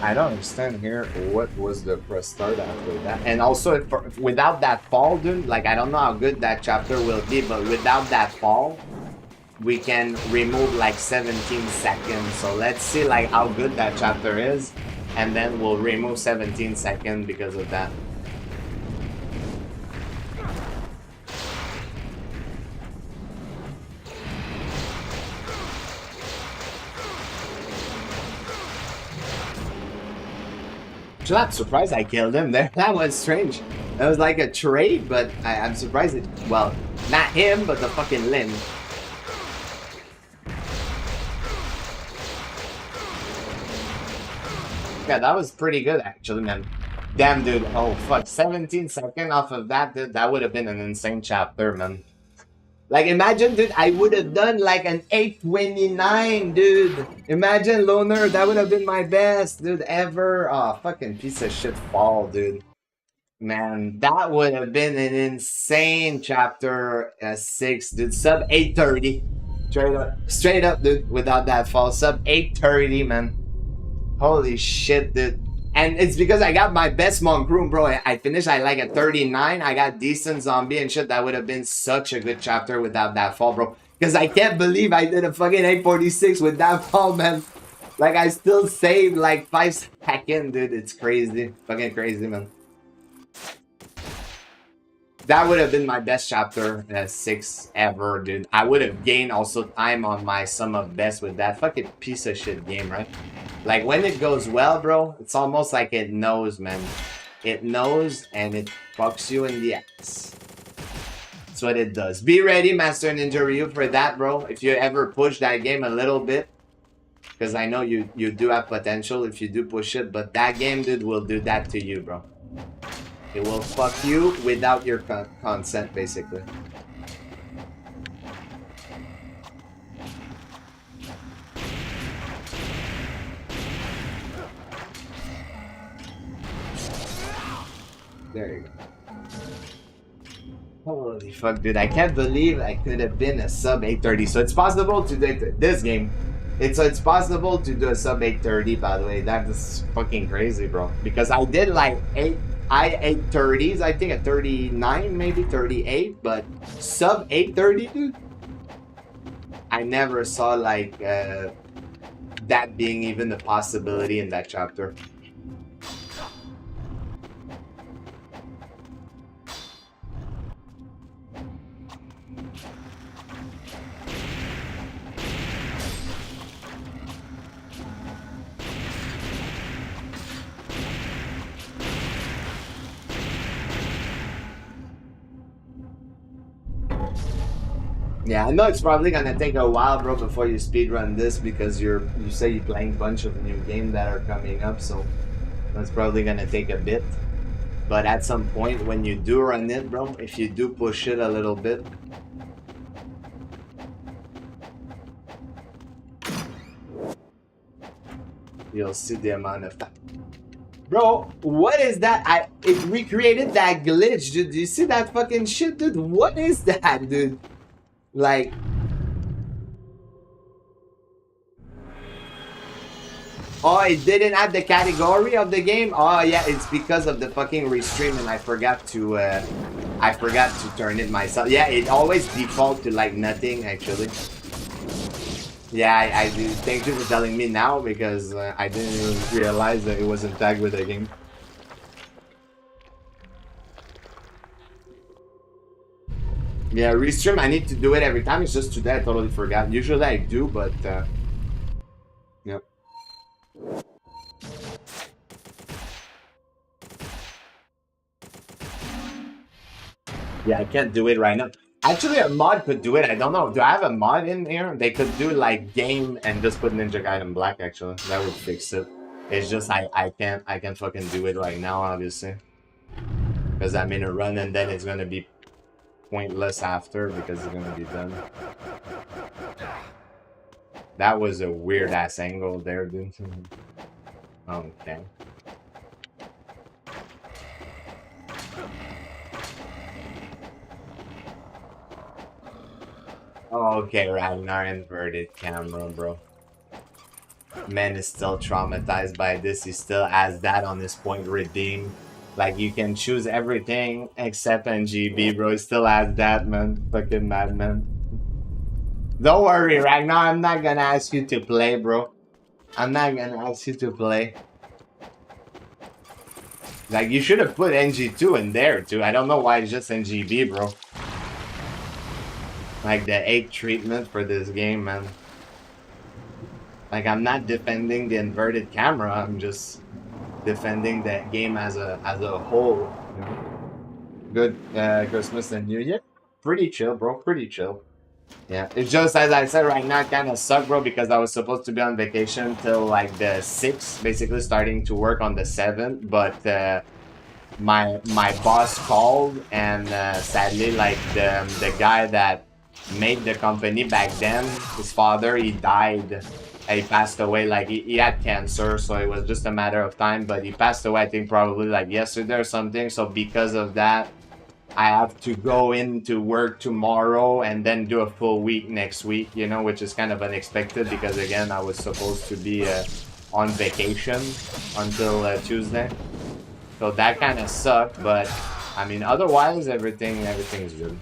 I don't understand here what was the press start after that. And also, if without that fall, dude, like, I don't know how good that chapter will be, but without that fall, we can remove like 17 seconds. So let's see like how good that chapter is, and then we'll remove 17 seconds because of that. I'm not surprised I killed him there. That was strange. That was like a trade, but I'm surprised it, well, not him, but the fucking Lin. Yeah, that was pretty good actually, man. Damn, dude. Oh, fuck. 17 seconds off of that, dude. That would have been an insane chapter, man. Like, imagine, dude, I would have done like an 829, dude. Imagine, Loner, that would have been my best, dude, ever. Oh, fucking piece of shit fall, dude. Man, that would have been an insane chapter 6, dude. Sub 830. Straight up, dude, without that fall. Sub 830, man. Holy shit, dude. And it's because I got my best monk room, bro. I finished at like a 39. I got decent zombie and shit. That would have been such a good chapter without that fall, bro. Because I can't believe I did a fucking 846 with that fall, man. Like, I still saved like 5 seconds, dude. It's crazy. Fucking crazy, man. That would have been my best chapter 6 ever, dude. I would have gained also time on my sum of best with that fucking piece of shit game, right? Like, when it goes well, bro, it's almost like it knows, man. It knows, and it fucks you in the ass. That's what it does. Be ready, Master Ninja Ryu, for that, bro. If you ever push that game a little bit, because I know you do have potential if you do push it, but that game, dude, will do that to you, bro. It will fuck you without your consent, basically. There you go. Holy fuck, dude. I can't believe I could have been a sub 830. So it's possible to do this game. It's possible to do a sub 830, by the way. That is fucking crazy, bro. Because I did like 830s, I think at 39, maybe 38, but sub 830, dude. I never saw like that being even a possibility in that chapter. Yeah, I know it's probably gonna take a while, bro, before you speedrun this, because you say you're playing a bunch of new games that are coming up, so that's probably gonna take a bit. But at some point, when you do run it, bro, if you do push it a little bit, you'll see the amount of time. Bro, what is that? It recreated that glitch, dude. Do you see that fucking shit, dude? What is that, dude? Like, oh, it didn't add the category of the game. Oh yeah, it's because of the fucking restream, and I forgot to turn it myself. Yeah, it always default to like nothing actually. Yeah, I do. Thank you for telling me now, because I didn't even realize that it wasn't tagged with the game. Yeah, restream, I need to do it every time. It's just today I totally forgot. Usually I do, but yep. Yeah, I can't do it right now. Actually, a mod could do it. I don't know. Do I have a mod in here? They could do like game and just put Ninja Gaiden Black. Actually, that would fix it. It's just I can't fucking do it right now, obviously, because I'm in a run and then it's gonna be pointless after because it's gonna be done. That was a weird ass angle there, dude. Okay. Okay, Ragnar inverted camera, bro. Man is still traumatized by this. He still has that on his point redeemed. Like, you can choose everything except NGB, bro. He still has that, man. Fucking madman. Don't worry, Ragnar. I'm not gonna ask you to play, bro. I'm not gonna ask you to play. Like, you should have put NG2 in there, too. I don't know why it's just NGB, bro. Like, the 8 treatment for this game, man. Like, I'm not defending the inverted camera. I'm just defending the game as a whole. You know? Good Christmas and New Year. Pretty chill, bro. Pretty chill. Yeah, it's just as I said right now, it kind of sucked, bro, because I was supposed to be on vacation till like the 6th, basically starting to work on the 7th, but my boss called, and sadly, like the guy that made the company back then, his father, he died. He passed away, like he had cancer, so it was just a matter of time, but he passed away, I think probably like yesterday or something. So because of that, I have to go into work tomorrow and then do a full week next week, you know, which is kind of unexpected because, again, I was supposed to be on vacation until Tuesday. So that kind of sucked, but, I mean, otherwise, everything's good.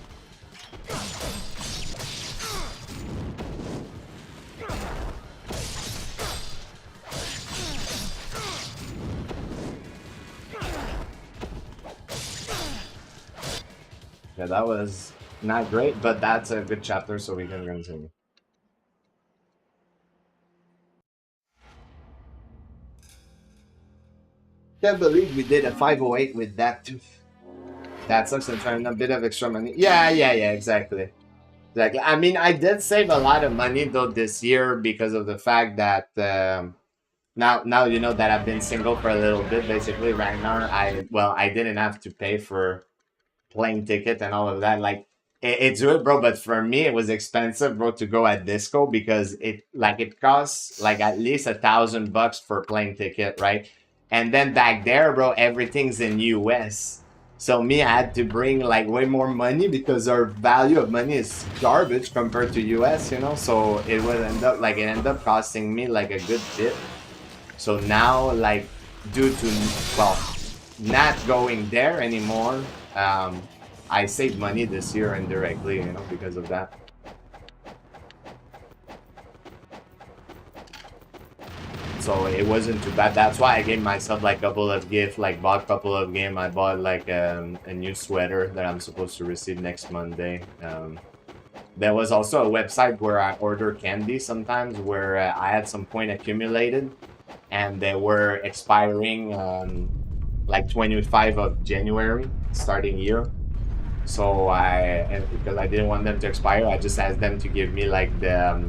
Yeah, that was not great, but that's a good chapter, so we can continue. Can't believe we did a 508 with that too. That sucks and trying a bit of extra money. Yeah, exactly. Exactly. I mean, I did save a lot of money though this year because of the fact that now you know that I've been single for a little bit. Basically, Ragnar, I didn't have to pay for plane ticket and all of that. Like, it's good, bro, but for me it was expensive, bro, to go at disco because it costs like at least $1,000 for plane ticket, right? And then back there, bro, everything's in US. So me, I had to bring like way more money because our value of money is garbage compared to US, you know. So it would end up costing me like a good bit. So now, like, due to, well, not going there anymore, I saved money this year indirectly, you know, because of that. So it wasn't too bad. That's why I gave myself like a couple of gifts, like bought a couple of games. I bought like a new sweater that I'm supposed to receive next Monday. There was also a website where I order candy sometimes where I had some point accumulated and they were expiring like 25 of January, starting year. So because I didn't want them to expire, I just asked them to give me like the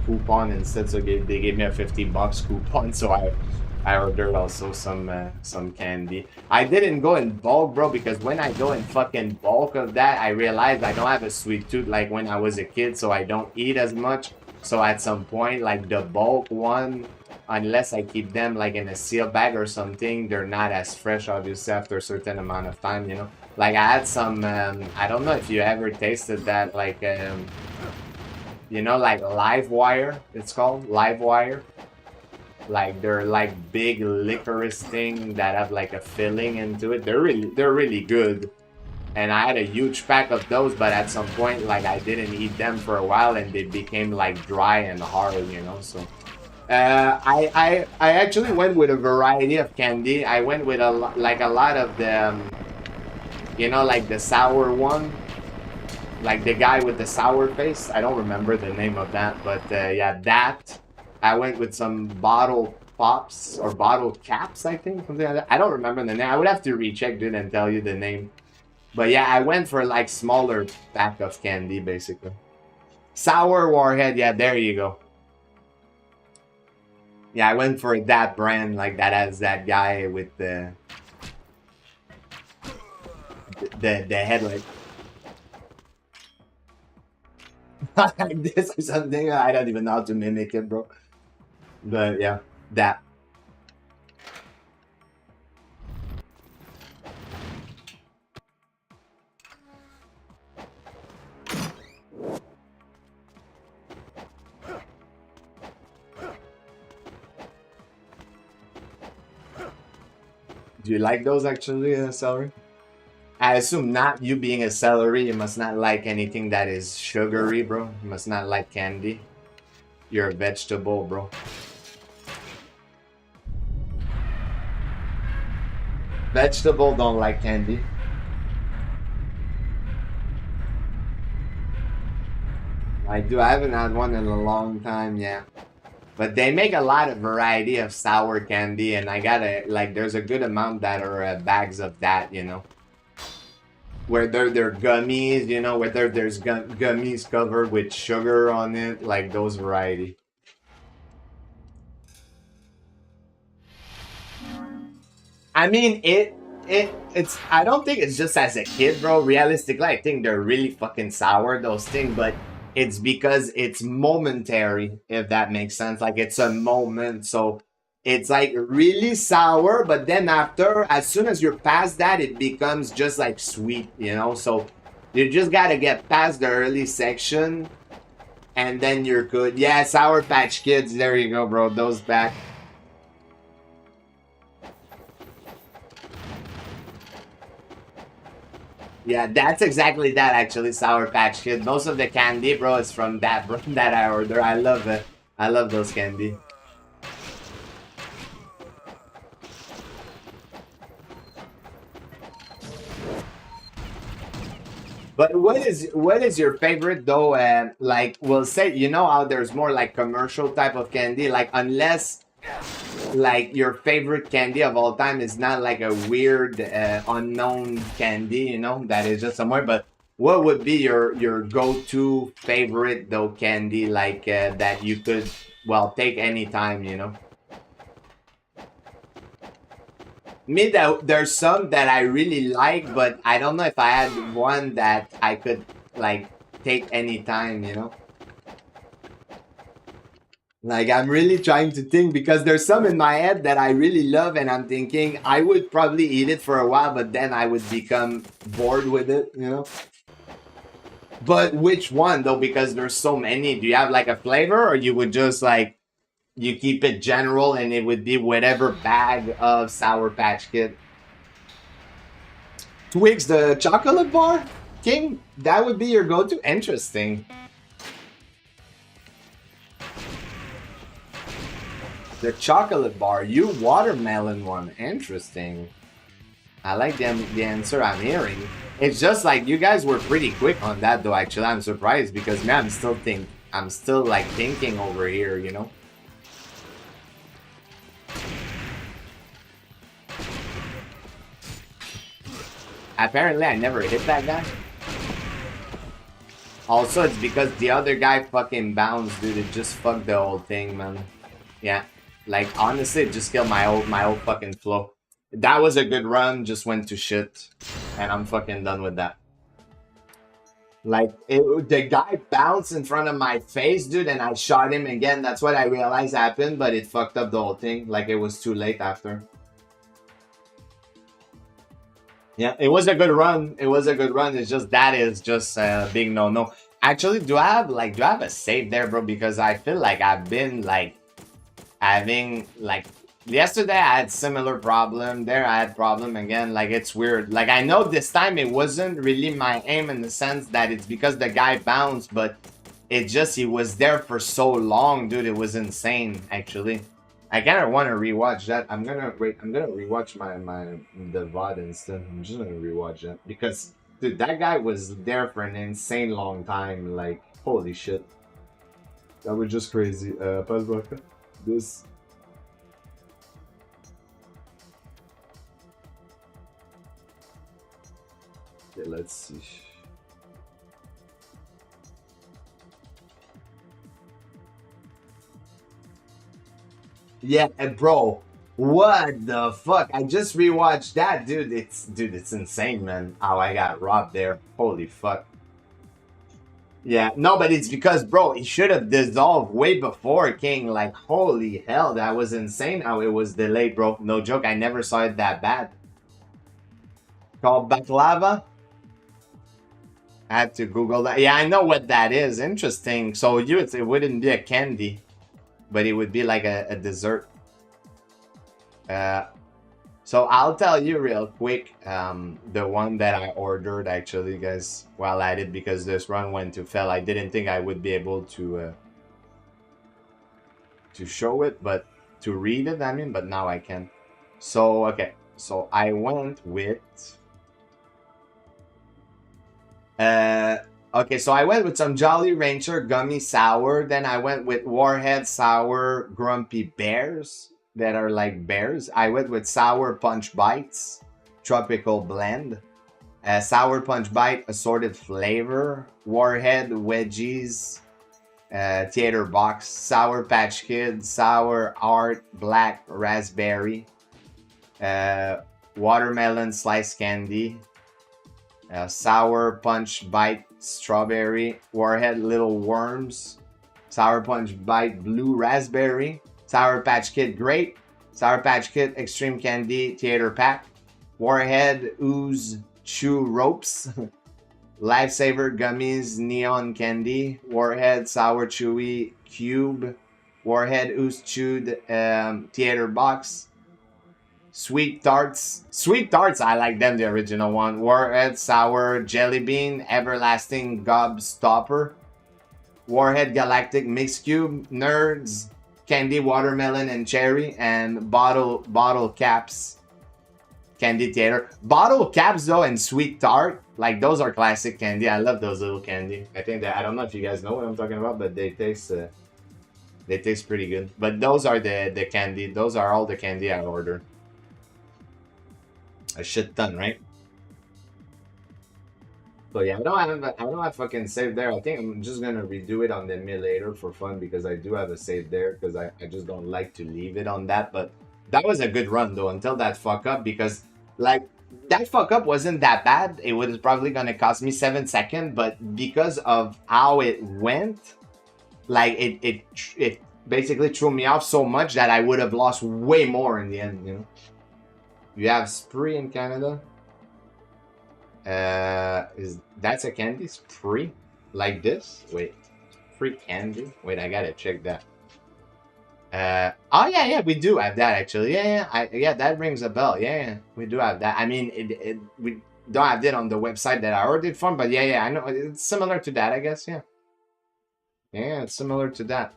coupon instead. So they gave me a $50 coupon. So I ordered also some candy. I didn't go in bulk, bro, because when I go in fucking bulk of that, I realized I don't have a sweet tooth like when I was a kid, so I don't eat as much. So at some point, like the bulk one, unless I keep them like in a seal bag or something, they're not as fresh, obviously, after a certain amount of time, you know. Like I had some, I don't know if you ever tasted that, like, you know, like live wire, it's called live wire. Like they're like big licorice thing that have like a filling into it. They're really good. And I had a huge pack of those, but at some point, like I didn't eat them for a while, and they became like dry and hard, you know. So, I actually went with a variety of candy. I went with a lot of the, you know, like the sour one, like the guy with the sour face. I don't remember the name of that, but yeah, that. I went with some bottle pops or bottle caps, I think, something like that. I don't remember the name. I would have to recheck, dude, and tell you the name. But yeah, I went for like smaller pack of candy basically. Sour Warhead, yeah, there you go. Yeah, I went for that brand like that has that guy with the headlight. Like this or something. I don't even know how to mimic it, bro. But yeah, that. Do you like those actually, celery? I assume not. You being a celery, you must not like anything that is sugary, bro. You must not like candy. You're a vegetable, bro. Vegetable don't like candy. I do. I haven't had one in a long time, yeah. But they make a lot of variety of sour candy, and I gotta like. There's a good amount that are bags of that, you know. Whether they're gummies, you know, whether there's gummies covered with sugar on it, like those variety. I mean, it's. I don't think it's just as a kid, bro. Realistically, I think they're really fucking sour those things, but it's because it's momentary, if that makes sense. Like it's a moment, so it's like really sour, but then after, as soon as you're past that, it becomes just like sweet, you know. So you just gotta get past the early section, and then you're good. Yeah, Sour Patch Kids. There you go, bro. Those back. Yeah, that's exactly that actually, Sour Patch Kid. Most of the candy, bro, is from that bro, that I order. I love it. I love those candy. But what is your favorite though? Like we'll say, you know how there's more like commercial type of candy. Like unless like your favorite candy of all time is not like a weird unknown candy, you know, that is just somewhere. But what would be your go-to favorite though candy like that you could well take anytime, you know? Me, that there's some that I really like, but I don't know if I had one that I could like take anytime, you know? Like I'm really trying to think because there's some in my head that I really love and I'm thinking I would probably eat it for a while, but then I would become bored with it, you know? But which one though? Because there's so many. Do you have like a flavor or you would just like you keep it general and it would be whatever bag of Sour Patch Kid? Twigs the chocolate bar? King, that would be your go-to? Interesting. The chocolate bar, you watermelon one. Interesting. I like the answer I'm hearing. It's just like you guys were pretty quick on that though, actually. I'm surprised because man, I'm still like thinking over here, you know? Apparently I never hit that guy. Also, it's because the other guy fucking bounced, dude. It just fucked the whole thing, man. Yeah. Like, honestly, it just killed my whole fucking flow. That was a good run, just went to shit. And I'm fucking done with that. Like, the guy bounced in front of my face, dude, and I shot him again. That's what I realized happened, but it fucked up the whole thing. Like, it was too late after. Yeah, it was a good run. It was a good run. It's just that is just a big no-no. Actually, do I have a save there, bro? Because I feel like I've been like having like yesterday I had similar problem. There I had problem again. Like it's weird. Like I know this time it wasn't really my aim in the sense that it's because the guy bounced, but it just he was there for so long, dude. It was insane, actually. I kind of want to rewatch that. I'm gonna wait. I'm gonna rewatch the VOD instead. I'm just gonna rewatch that because, dude, that guy was there for an insane long time. Like, holy shit, that was just crazy. This. let's see. Yeah, and bro, what the fuck? I just rewatched that, dude. It's insane, man. How I got robbed there. Holy fuck. Yeah, no, but it's because, bro, it should have dissolved way before King. Like, holy hell, that was insane how it was delayed, bro. No joke, I never saw it that bad. Called baklava? I had to Google that. Yeah, I know what that is. Interesting. So it wouldn't be a candy, but it would be like a dessert. So I'll tell you real quick, the one that I ordered actually, guys, while at it, because this run went to fail. I didn't think I would be able to show it, but to read it, I mean, but now I can. So, okay. So I went with... okay, so I went with some Jolly Rancher Gummy Sour. Then I went with Warhead Sour Grumpy Bears that are like bears. I went with Sour Punch Bites Tropical Blend. Sour Punch Bite Assorted Flavor. Warhead Wedgies Theater Box. Sour Patch Kid. Sour Art Black Raspberry. Watermelon Slice Candy. Sour Punch Bite Strawberry. Warhead Little Worms. Sour Punch Bite Blue Raspberry. Sour Patch Kid Grape. Sour Patch Kid Extreme Candy Theater Pack. Warhead Ooze Chew Ropes. Lifesaver Gummies Neon Candy. Warhead Sour Chewy Cube. Warhead Ooze Chewed Theater Box. Sweet Tarts. Sweet Tarts, I like them, the original one. Warhead Sour Jelly Bean Everlasting Gob Stopper. Warhead Galactic Mix Cube. Nerds Candy Watermelon and Cherry. And Bottle Caps Candy Theater. Bottle Caps though and Sweet Tart, like those are classic candy. I love those little candy. I think that, I don't know if you guys know what I'm talking about, but they taste pretty good. But those are the candy. Those are all the candy I ordered. A shit ton, right? So yeah, I don't have fucking save there. I think I'm just gonna redo it on the emulator for fun because I do have a save there because I just don't like to leave it on that. But that was a good run though until that fuck up, because like that fuck up wasn't that bad. It was probably gonna cost me 7 seconds, but because of how it went, like it basically threw me off so much that I would have lost way more in the end, you know. You have Spree in Canada. That's a candy? Spree? Like this? Wait. Free candy? Wait, I gotta check that. Oh yeah, we do have that actually. Yeah, that rings a bell. Yeah, we do have that. I mean, we don't have it on the website that I ordered from, but yeah, I know it's similar to that, I guess. Yeah, it's similar to that.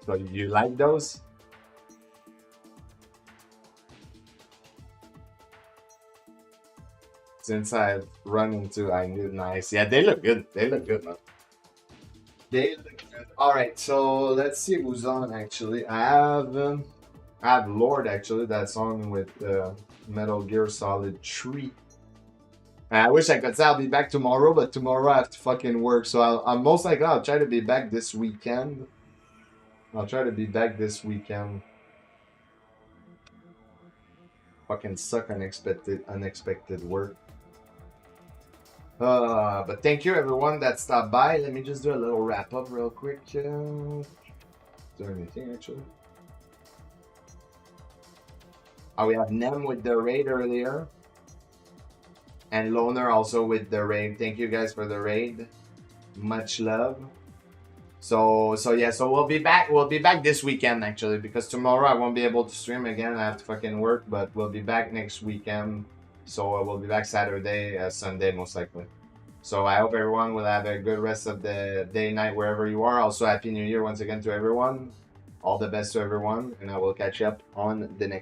So you like those? Since I've run into, I knew nice. Yeah, they look good. They look good, man. They look good. All right, so let's see who's on. Actually, I have Lord. Actually, that song with Metal Gear Solid 3. I wish I could say I'll be back tomorrow, but tomorrow I have to fucking work. So I'll most likely I'll try to be back this weekend. Fucking suck unexpected work. But thank you everyone that stopped by. Let me just do a little wrap up real quick. Is there anything actually? Oh, we have Nem with the raid earlier. And Loner also with the raid. Thank you guys for the raid. Much love. So we'll be back this weekend actually, because tomorrow I won't be able to stream again. I have to fucking work, but we'll be back next weekend. So we'll be back Saturday, Sunday most likely. So I hope everyone will have a good rest of the day, night, wherever you are. Also, Happy New Year once again to everyone. All the best to everyone, and I will catch you up on the next